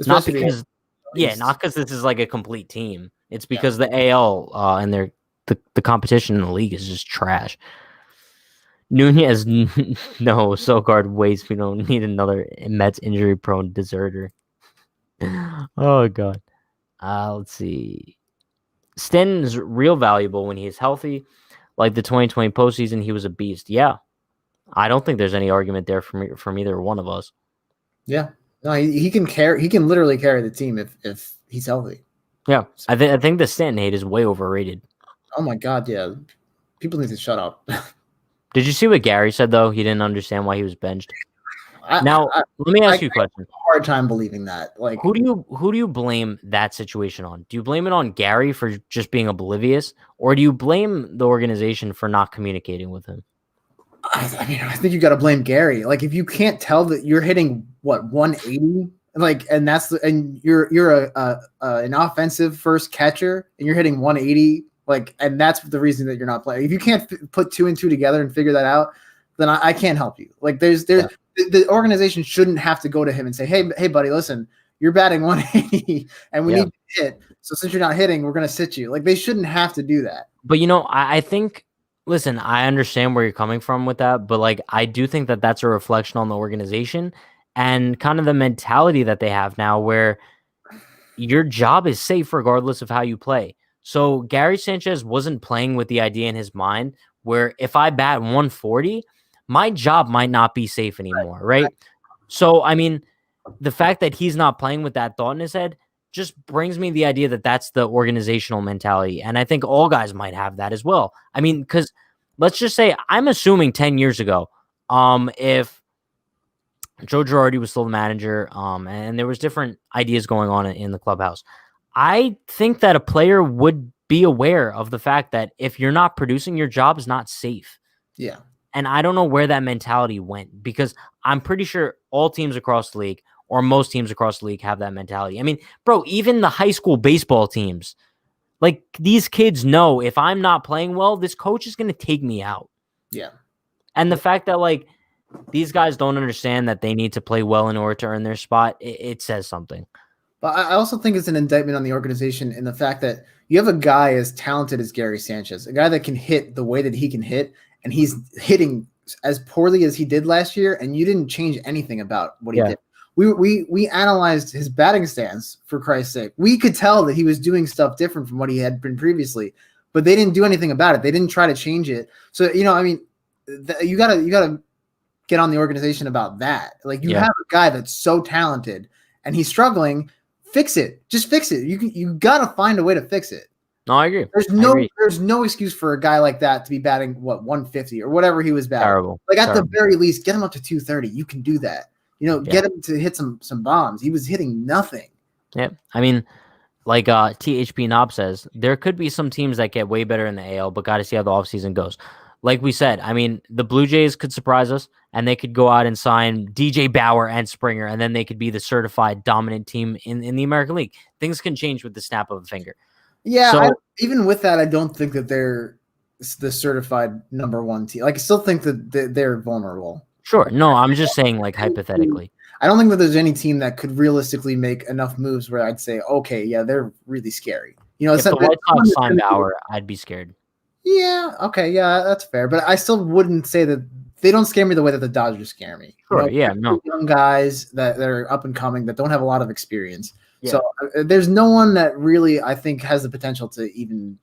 Not because this is like a complete team. It's because the AL and the competition in the league is just trash. Nunez, no, Sogard waits. We don't need another Mets injury-prone deserter. Oh, God. Let's see. Stanton's real valuable when he is healthy. like the 2020 postseason, he was a beast. Yeah, I don't think there's any argument there from either one of us. Yeah, no, he can carry. He can literally carry the team if he's healthy. Yeah, I think the Stanton hate is way overrated. Oh my God, yeah, people need to shut up. Did you see what Gary said though? He didn't understand why he was benched. Now, let me ask you a question. I have a hard time believing that. Like, who do you blame that situation on? Do you blame it on Gary for just being oblivious, or do you blame the organization for not communicating with him? I mean, I think you got to blame Gary. Like, if you can't tell that you're hitting 180, like, and you're an offensive first catcher, and you're hitting 180, like, and that's the reason that you're not playing. If you can't put 2 and 2 together and figure that out, then I can't help you. Like, the organization shouldn't have to go to him and say, hey, buddy, listen, you're batting 180, and we need to hit. So since you're not hitting, we're going to sit you. Like, they shouldn't have to do that. But I think. Listen, I understand where you're coming from with that, but like I do think that that's a reflection on the organization and kind of the mentality that they have now where your job is safe regardless of how you play. So Gary Sanchez wasn't playing with the idea in his mind where if I bat 140, my job might not be safe anymore, right? So, I mean, the fact that he's not playing with that thought in his head just brings me the idea that that's the organizational mentality. And I think all guys might have that as well. I mean, because let's just say I'm assuming 10 years ago, if Joe Girardi was still the manager and there was different ideas going on in the clubhouse, I think that a player would be aware of the fact that if you're not producing, your job is not safe. Yeah. And I don't know where that mentality went because I'm pretty sure all teams across the league or most teams across the league have that mentality. I mean, bro, even the high school baseball teams, like these kids know if I'm not playing well, this coach is going to take me out. Yeah. And the fact that like these guys don't understand that they need to play well in order to earn their spot, it says something. But I also think it's an indictment on the organization in the fact that you have a guy as talented as Gary Sanchez, a guy that can hit the way that he can hit, and he's hitting as poorly as he did last year, and you didn't change anything about what he did. We analyzed his batting stance, for Christ's sake. We could tell that he was doing stuff different from what he had been previously, but they didn't do anything about it. They didn't try to change it. So, I mean, you gotta get on the organization about that. Like, you have a guy that's so talented and he's struggling. Fix it. Just fix it. You gotta find a way to fix it. No, I agree. There's no excuse for a guy like that to be batting 150 or whatever he was batting. Terrible. Like at the very least, get him up to 230. You can do that. Get him to hit some bombs. He was hitting nothing. Yeah. I mean, like THP Knob says, there could be some teams that get way better in the AL, but got to see how the offseason goes. Like we said, I mean, the Blue Jays could surprise us, and they could go out and sign DJ Bauer and Springer, and then they could be the certified dominant team in the American League. Things can change with the snap of a finger. Yeah, so, even with that, I don't think that they're the certified number one team. Like, I still think that they're vulnerable. Sure. No, I'm just saying, like, hypothetically. I don't think that there's any team that could realistically make enough moves where I'd say, okay, yeah, they're really scary. If the White Sox signed Bauer, I'd be scared. Yeah, okay, yeah, that's fair. But I still wouldn't say that they don't scare me the way that the Dodgers scare me. Sure, no. Young guys that are up and coming that don't have a lot of experience. Yeah. So there's no one that really, I think, has the potential to even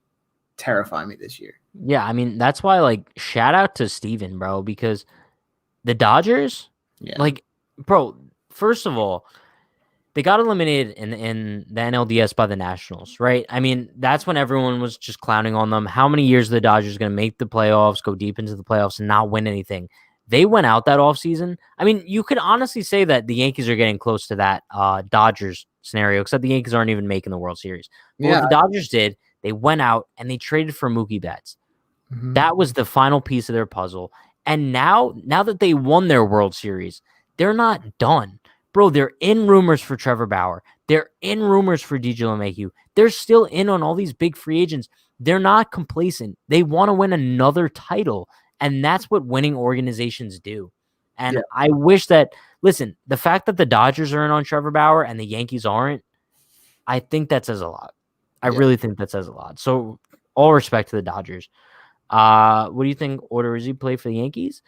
terrify me this year. Yeah, I mean, that's why, like, shout out to Steven, bro, because the Dodgers, like, bro, first of all, they got eliminated in the NLDS by the Nationals, right? I mean, that's when everyone was just clowning on them. How many years are the Dodgers going to make the playoffs, go deep into the playoffs, and not win anything? They went out that offseason. I mean, you could honestly say that the Yankees are getting close to that Dodgers scenario, except the Yankees aren't even making the World Series. But what the Dodgers did, they went out and they traded for Mookie Betts. Mm-hmm. That was the final piece of their puzzle. And now that they won their World Series, they're not done. Bro, they're in rumors for Trevor Bauer. They're in rumors for DJ LeMahieu. They're still in on all these big free agents. They're not complacent. They want to win another title, and that's what winning organizations do. And I wish that, listen, the fact that the Dodgers are in on Trevor Bauer and the Yankees aren't, I think that says a lot. I really think that says a lot. So all respect to the Dodgers. What do you think? Odorizzi play for the Yankees?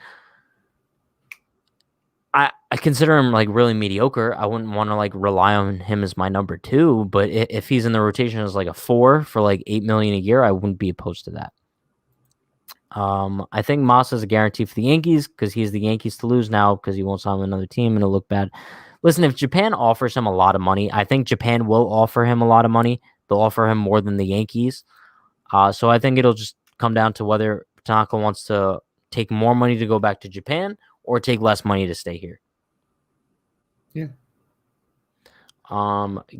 I consider him like really mediocre. I wouldn't want to like rely on him as my number 2, but if he's in the rotation as like a 4 for like $8 million a year, I wouldn't be opposed to that. I think Moss is a guarantee for the Yankees because he's the Yankees to lose now because he won't sign with another team and it'll look bad. Listen, if Japan offers him a lot of money, I think Japan will offer him a lot of money. They'll offer him more than the Yankees. So I think it'll just come down to whether Tanaka wants to take more money to go back to Japan or take less money to stay here. Yeah.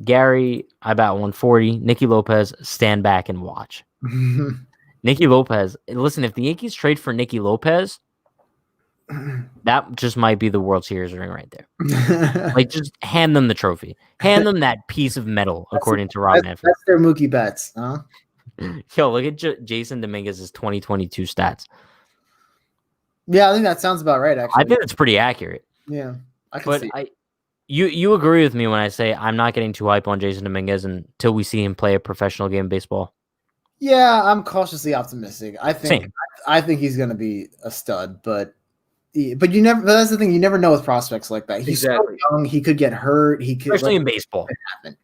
Gary, I bet 140. Nicky Lopez, stand back and watch. Nicky Lopez, listen, if the Yankees trade for Nicky Lopez, that just might be the World Series ring right there. Like, just hand them the trophy. Hand them that piece of metal, according to Rob Manfred. That's their Mookie Betts, huh? Yo, look at Jason Dominguez's 2022 stats. Yeah, I think that sounds about right, actually. I think it's pretty accurate. Yeah, I can see it. You agree with me when I say I'm not getting too hype on Jason Dominguez until we see him play a professional game of baseball? Yeah, I'm cautiously optimistic. I think he's going to be a stud, but you never. But that's the thing. You never know with prospects like that. He's so young. He could get hurt. He could, especially in baseball.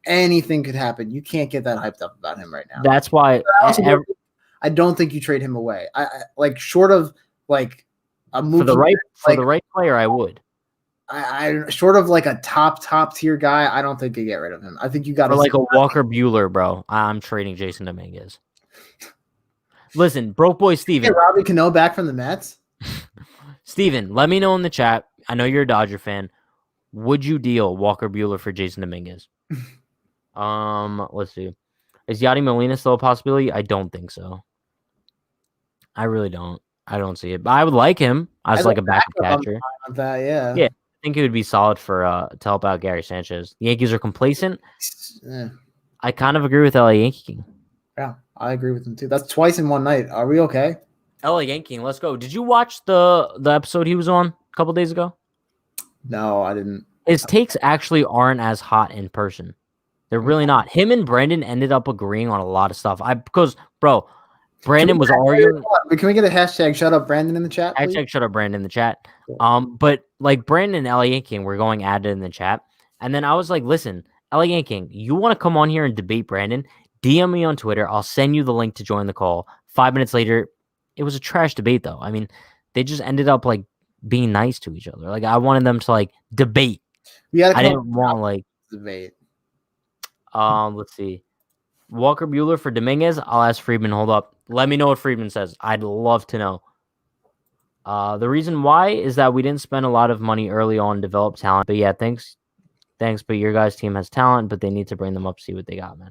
Anything could happen. You can't get that hyped up about him right now. That's why I don't think you trade him away. I like short of like a Mookie, for the right player. I would. I short of like a top tier guy. I don't think you get rid of him. I think you got to like a Walker Buehler, bro. I'm trading Jason Dominguez. Listen, broke boy Steven. Robbie Cano back from the Mets. Steven, let me know in the chat. I know you're a Dodger fan. Would you deal Walker Buehler for Jason Dominguez? Let's see. Is Yadi Molina still a possibility? I don't think so. I really don't. I don't see it. But I would like him as like a backup catcher. Yeah. Yeah. I think it would be solid for to help out Gary Sanchez. The Yankees are complacent. Yeah. I kind of agree with LA Yankee King. Yeah, I agree with him too. That's twice in one night. Are we okay? LA Yankee King, let's go. Did you watch the episode he was on a couple days ago? No, I didn't. His takes actually aren't as hot in person. They're really not. Him and Brandon ended up agreeing on a lot of stuff. Because Brandon was arguing. Can we get a hashtag shut up Brandon in the chat? Please? Hashtag shut up Brandon in the chat. But like Brandon and LA Yankee King were going at it in the chat. And then I was like, listen, LA Yankee King, you want to come on here and debate Brandon? DM me on Twitter. I'll send you the link to join the call. 5 minutes later, it was a trash debate though. I mean, they just ended up like being nice to each other. Like I wanted them to like debate. I didn't want like debate. Let's see. Walker Buehler for Dominguez. I'll ask Friedman. Hold up. Let me know what Friedman says. I'd love to know. The reason why is that we didn't spend a lot of money early on to develop talent. But yeah, thanks. But your guys' team has talent, but they need to bring them up, see what they got, man.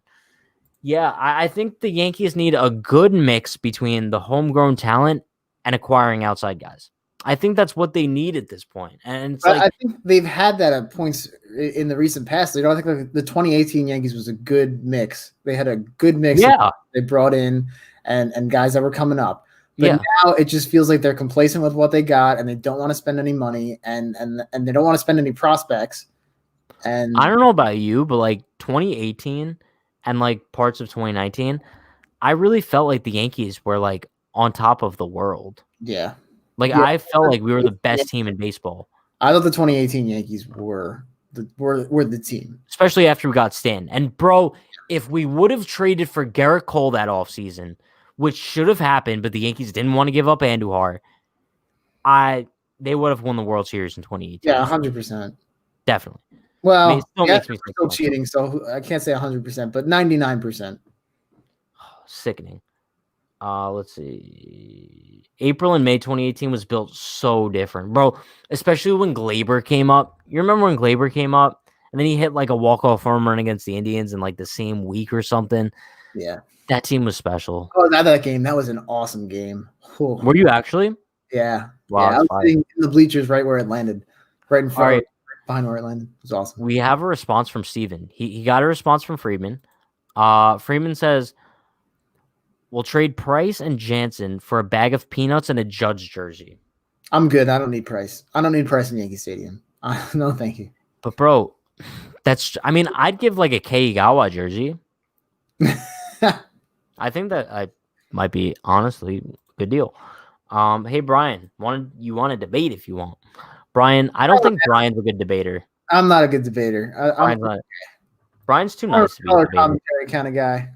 Yeah, I think the Yankees need a good mix between the homegrown talent and acquiring outside guys. I think that's what they need at this point. And it's I think they've had that at points in the recent past. I think like the 2018 Yankees was a good mix. They had a good mix. Yeah. They brought in and guys that were coming up. But now it just feels like they're complacent with what they got and they don't want to spend any money and they don't want to spend any prospects. And I don't know about you, but like 2018 and like parts of 2019, I really felt like the Yankees were like on top of the world. Yeah. I felt like we were the best team in baseball. I thought the 2018 Yankees were the team. Especially after we got Stan. And bro, if we would have traded for Garrett Cole that offseason, which should have happened, but the Yankees didn't want to give up Andujar, they would have won the World Series in 2018. Yeah, 100%. Definitely. Well, we're still cheating, so I can't say 100%, but 99%. Sickening. Let's see. April and May 2018 was built so different, bro. Especially when Glaber came up. You remember when Glaber came up, and then he hit like a walk-off home run against the Indians in like the same week or something. Yeah, that team was special. Oh, that game. That was an awesome game. Ooh. Were you actually? Yeah. Wow, yeah, I was sitting in the bleachers right where it landed, right in front. Right behind where it landed. It was awesome. We have a response from Steven. He got a response from Friedman. Freeman says, we'll trade Price and Jansen for a bag of peanuts and a Judge jersey. I'm good. I don't need Price. I don't need Price in Yankee Stadium. No, thank you. But, bro, I'd give like a Keigawa jersey. I think that I might be, honestly, a good deal. Hey, Brian, you want to debate if you want. Brian, I don't think Brian's a good debater. I'm not a good debater. Brian's too nice to be a debater. Commentary kind of guy.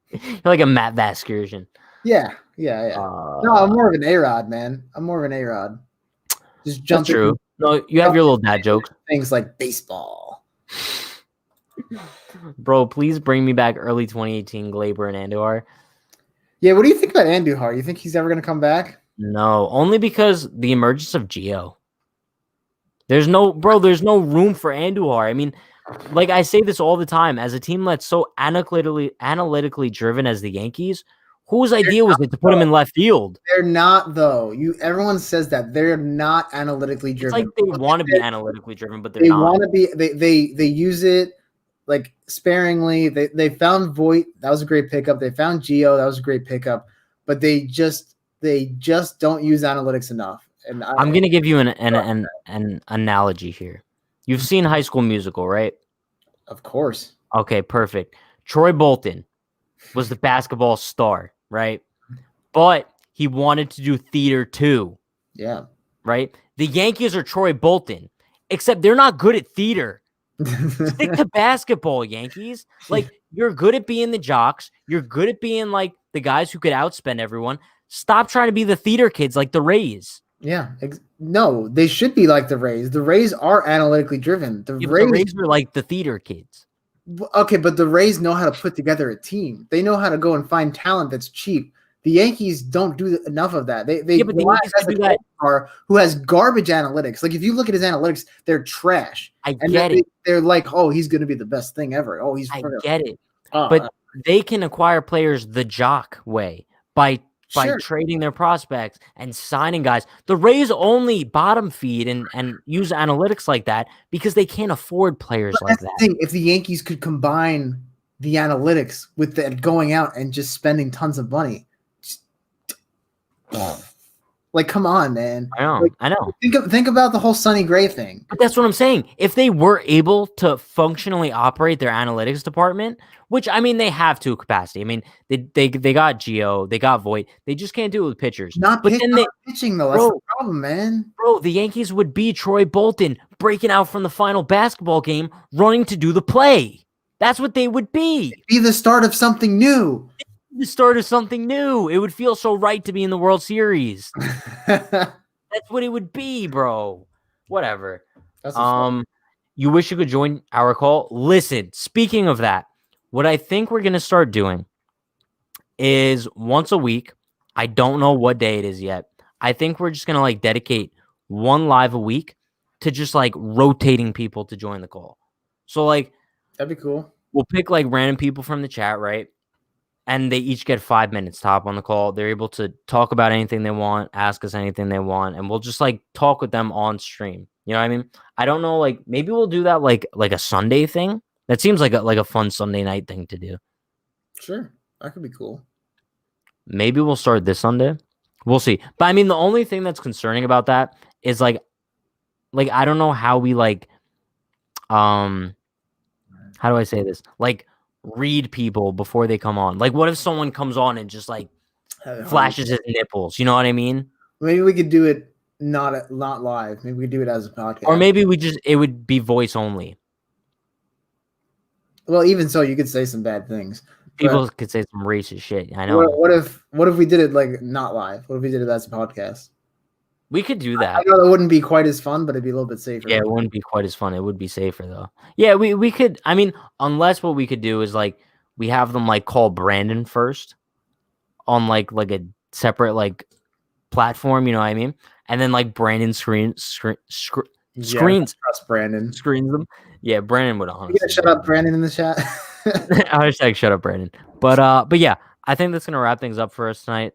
You're like a Matt Vasgersian. Yeah. Yeah. No, I'm more of an A-Rod, man. I'm more of an A-Rod. Just jump. That's true. No, you have your little dad jokes. Things like baseball. Bro, please bring me back early 2018 Glaber and Andujar. Yeah, what do you think about Andujar? You think he's ever going to come back? No, only because the emergence of Gio. There's no room for Andujar. I mean, like I say this all the time, as a team that's so analytically driven as the Yankees, whose idea was it to put him in left field? They're not, though. Everyone says that they're not analytically driven. It's like they want to be analytically driven, but they're not. They want to be. They use it like sparingly. They found Voit. That was a great pickup. They found Gio. That was a great pickup. But they just don't use analytics enough. And I'm gonna give you an analogy here. You've seen High School Musical, right? Of course. Okay, perfect. Troy Bolton was the basketball star, right? But he wanted to do theater too. Yeah. Right? The Yankees are Troy Bolton, except they're not good at theater. Stick to basketball, Yankees. Like, you're good at being the jocks. You're good at being like the guys who could outspend everyone. Stop trying to be the theater kids like the Rays. Yeah. No, they should be like the Rays. The Rays are analytically driven. The Rays are like the theater kids. Okay, but the Rays know how to put together a team. They know how to go and find talent that's cheap. The Yankees don't do enough of that. But the Yankees do that. Who has garbage analytics. Like, if you look at his analytics, they're trash. I get it. They're like, oh, he's going to be the best thing ever. Oh, I get it. But they can acquire players the jock way by trading their prospects and signing guys. The Rays only bottom feed and use analytics like that because they can't afford players like that. If the Yankees could combine the analytics with that going out and just spending tons of money. Like, come on, man. I know. Think about the whole Sonny Gray thing. But that's what I'm saying. If they were able to functionally operate their analytics department, which, I mean, they have to capacity. I mean, they got Gio, they got Voit. They just can't do it with pitchers. Not pitching, though. That's the problem, man. Bro, the Yankees would be Troy Bolton breaking out from the final basketball game, running to do the play. That's what they would be. It'd be the start of something new. The start of something new. It would feel so right to be in the World Series. That's what it would be, bro. Whatever. You wish you could join our call? Listen, speaking of that, what I think we're going to start doing is once a week. I don't know what day it is yet. I think we're just going to like dedicate one live a week to just like rotating people to join the call. So like, that'd be cool. We'll pick like random people from the chat, right? And they each get 5 minutes top on the call. They're able to talk about anything they want, ask us anything they want, and we'll just like talk with them on stream. You know what I mean? I don't know, like maybe we'll do that like a Sunday thing. That seems like a fun Sunday night thing to do. Sure, that could be cool. Maybe we'll start this Sunday. We'll see. But I mean, the only thing that's concerning about that is like I don't know how we like how do I say this? Like read people before they come on. Like, what if someone comes on and just like flashes his nipples? You know what I mean? Maybe we could do it not live. Maybe we could do it as a podcast. Or maybe it would be voice only. Well, even so, you could say some bad things. People could say some racist shit. I know. What if we did it like not live? What if we did it as a podcast? We could do that. I know it wouldn't be quite as fun, but it'd be a little bit safer. Yeah, it wouldn't be quite as fun. It would be safer though. Yeah, we could. I mean, unless what we could do is like we have them like call Brandon first on like a separate like platform. You know what I mean? And then like Brandon screens. Trust Brandon. Screens them. Yeah, Brandon would honestly. You gotta shut up, Brandon, in the chat. Hashtag shut up, Brandon. But yeah. I think that's gonna wrap things up for us tonight.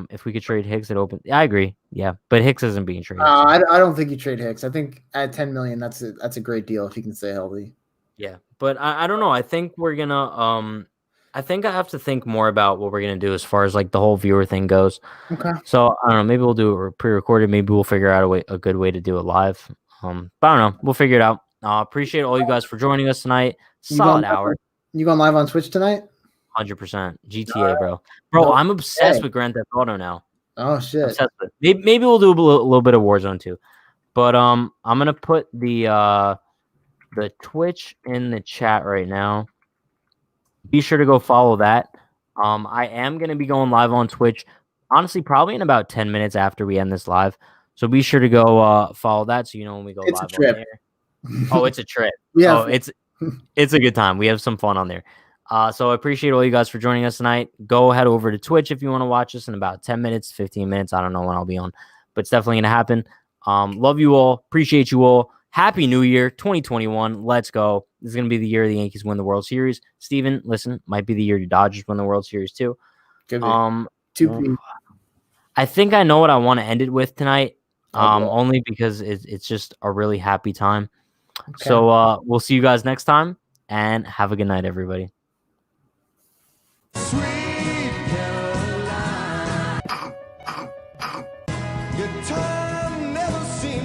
If we could trade Hicks at open, I agree. Yeah, but Hicks isn't being traded. I don't think you trade Hicks. I think at $10 million, that's a great deal if he can stay healthy. Yeah, but I don't know. I think we're gonna I think I have to think more about what we're gonna do as far as like the whole viewer thing goes. Okay. So I don't know. Maybe we'll do it pre-recorded. Maybe we'll figure out a good way to do it live. But I don't know. We'll figure it out. Appreciate all you guys for joining us tonight. Solid hour. You going live on Twitch tonight? 100% GTA, bro. I'm obsessed with Grand Theft Auto now. Oh shit! Maybe we'll do a little bit of Warzone too. But I'm gonna put the Twitch in the chat right now. Be sure to go follow that. I am gonna be going live on Twitch honestly, probably in about 10 minutes after we end this live. So be sure to go follow that so you know when we go It's a live on trip. there. Oh, it's a trip. Yeah, It's a good time. We have some fun on there. So I appreciate all you guys for joining us tonight. Go head over to Twitch if you want to watch us in about 10 minutes, 15 minutes. I don't know when I'll be on, but it's definitely going to happen. Love you all. Appreciate you all. Happy New Year, 2021. Let's go. This is going to be the year the Yankees win the World Series. Steven, listen, might be the year the Dodgers win the World Series too. I think I know what I want to end it with tonight. Only because it's just a really happy time. Okay. So we'll see you guys next time, and have a good night, everybody.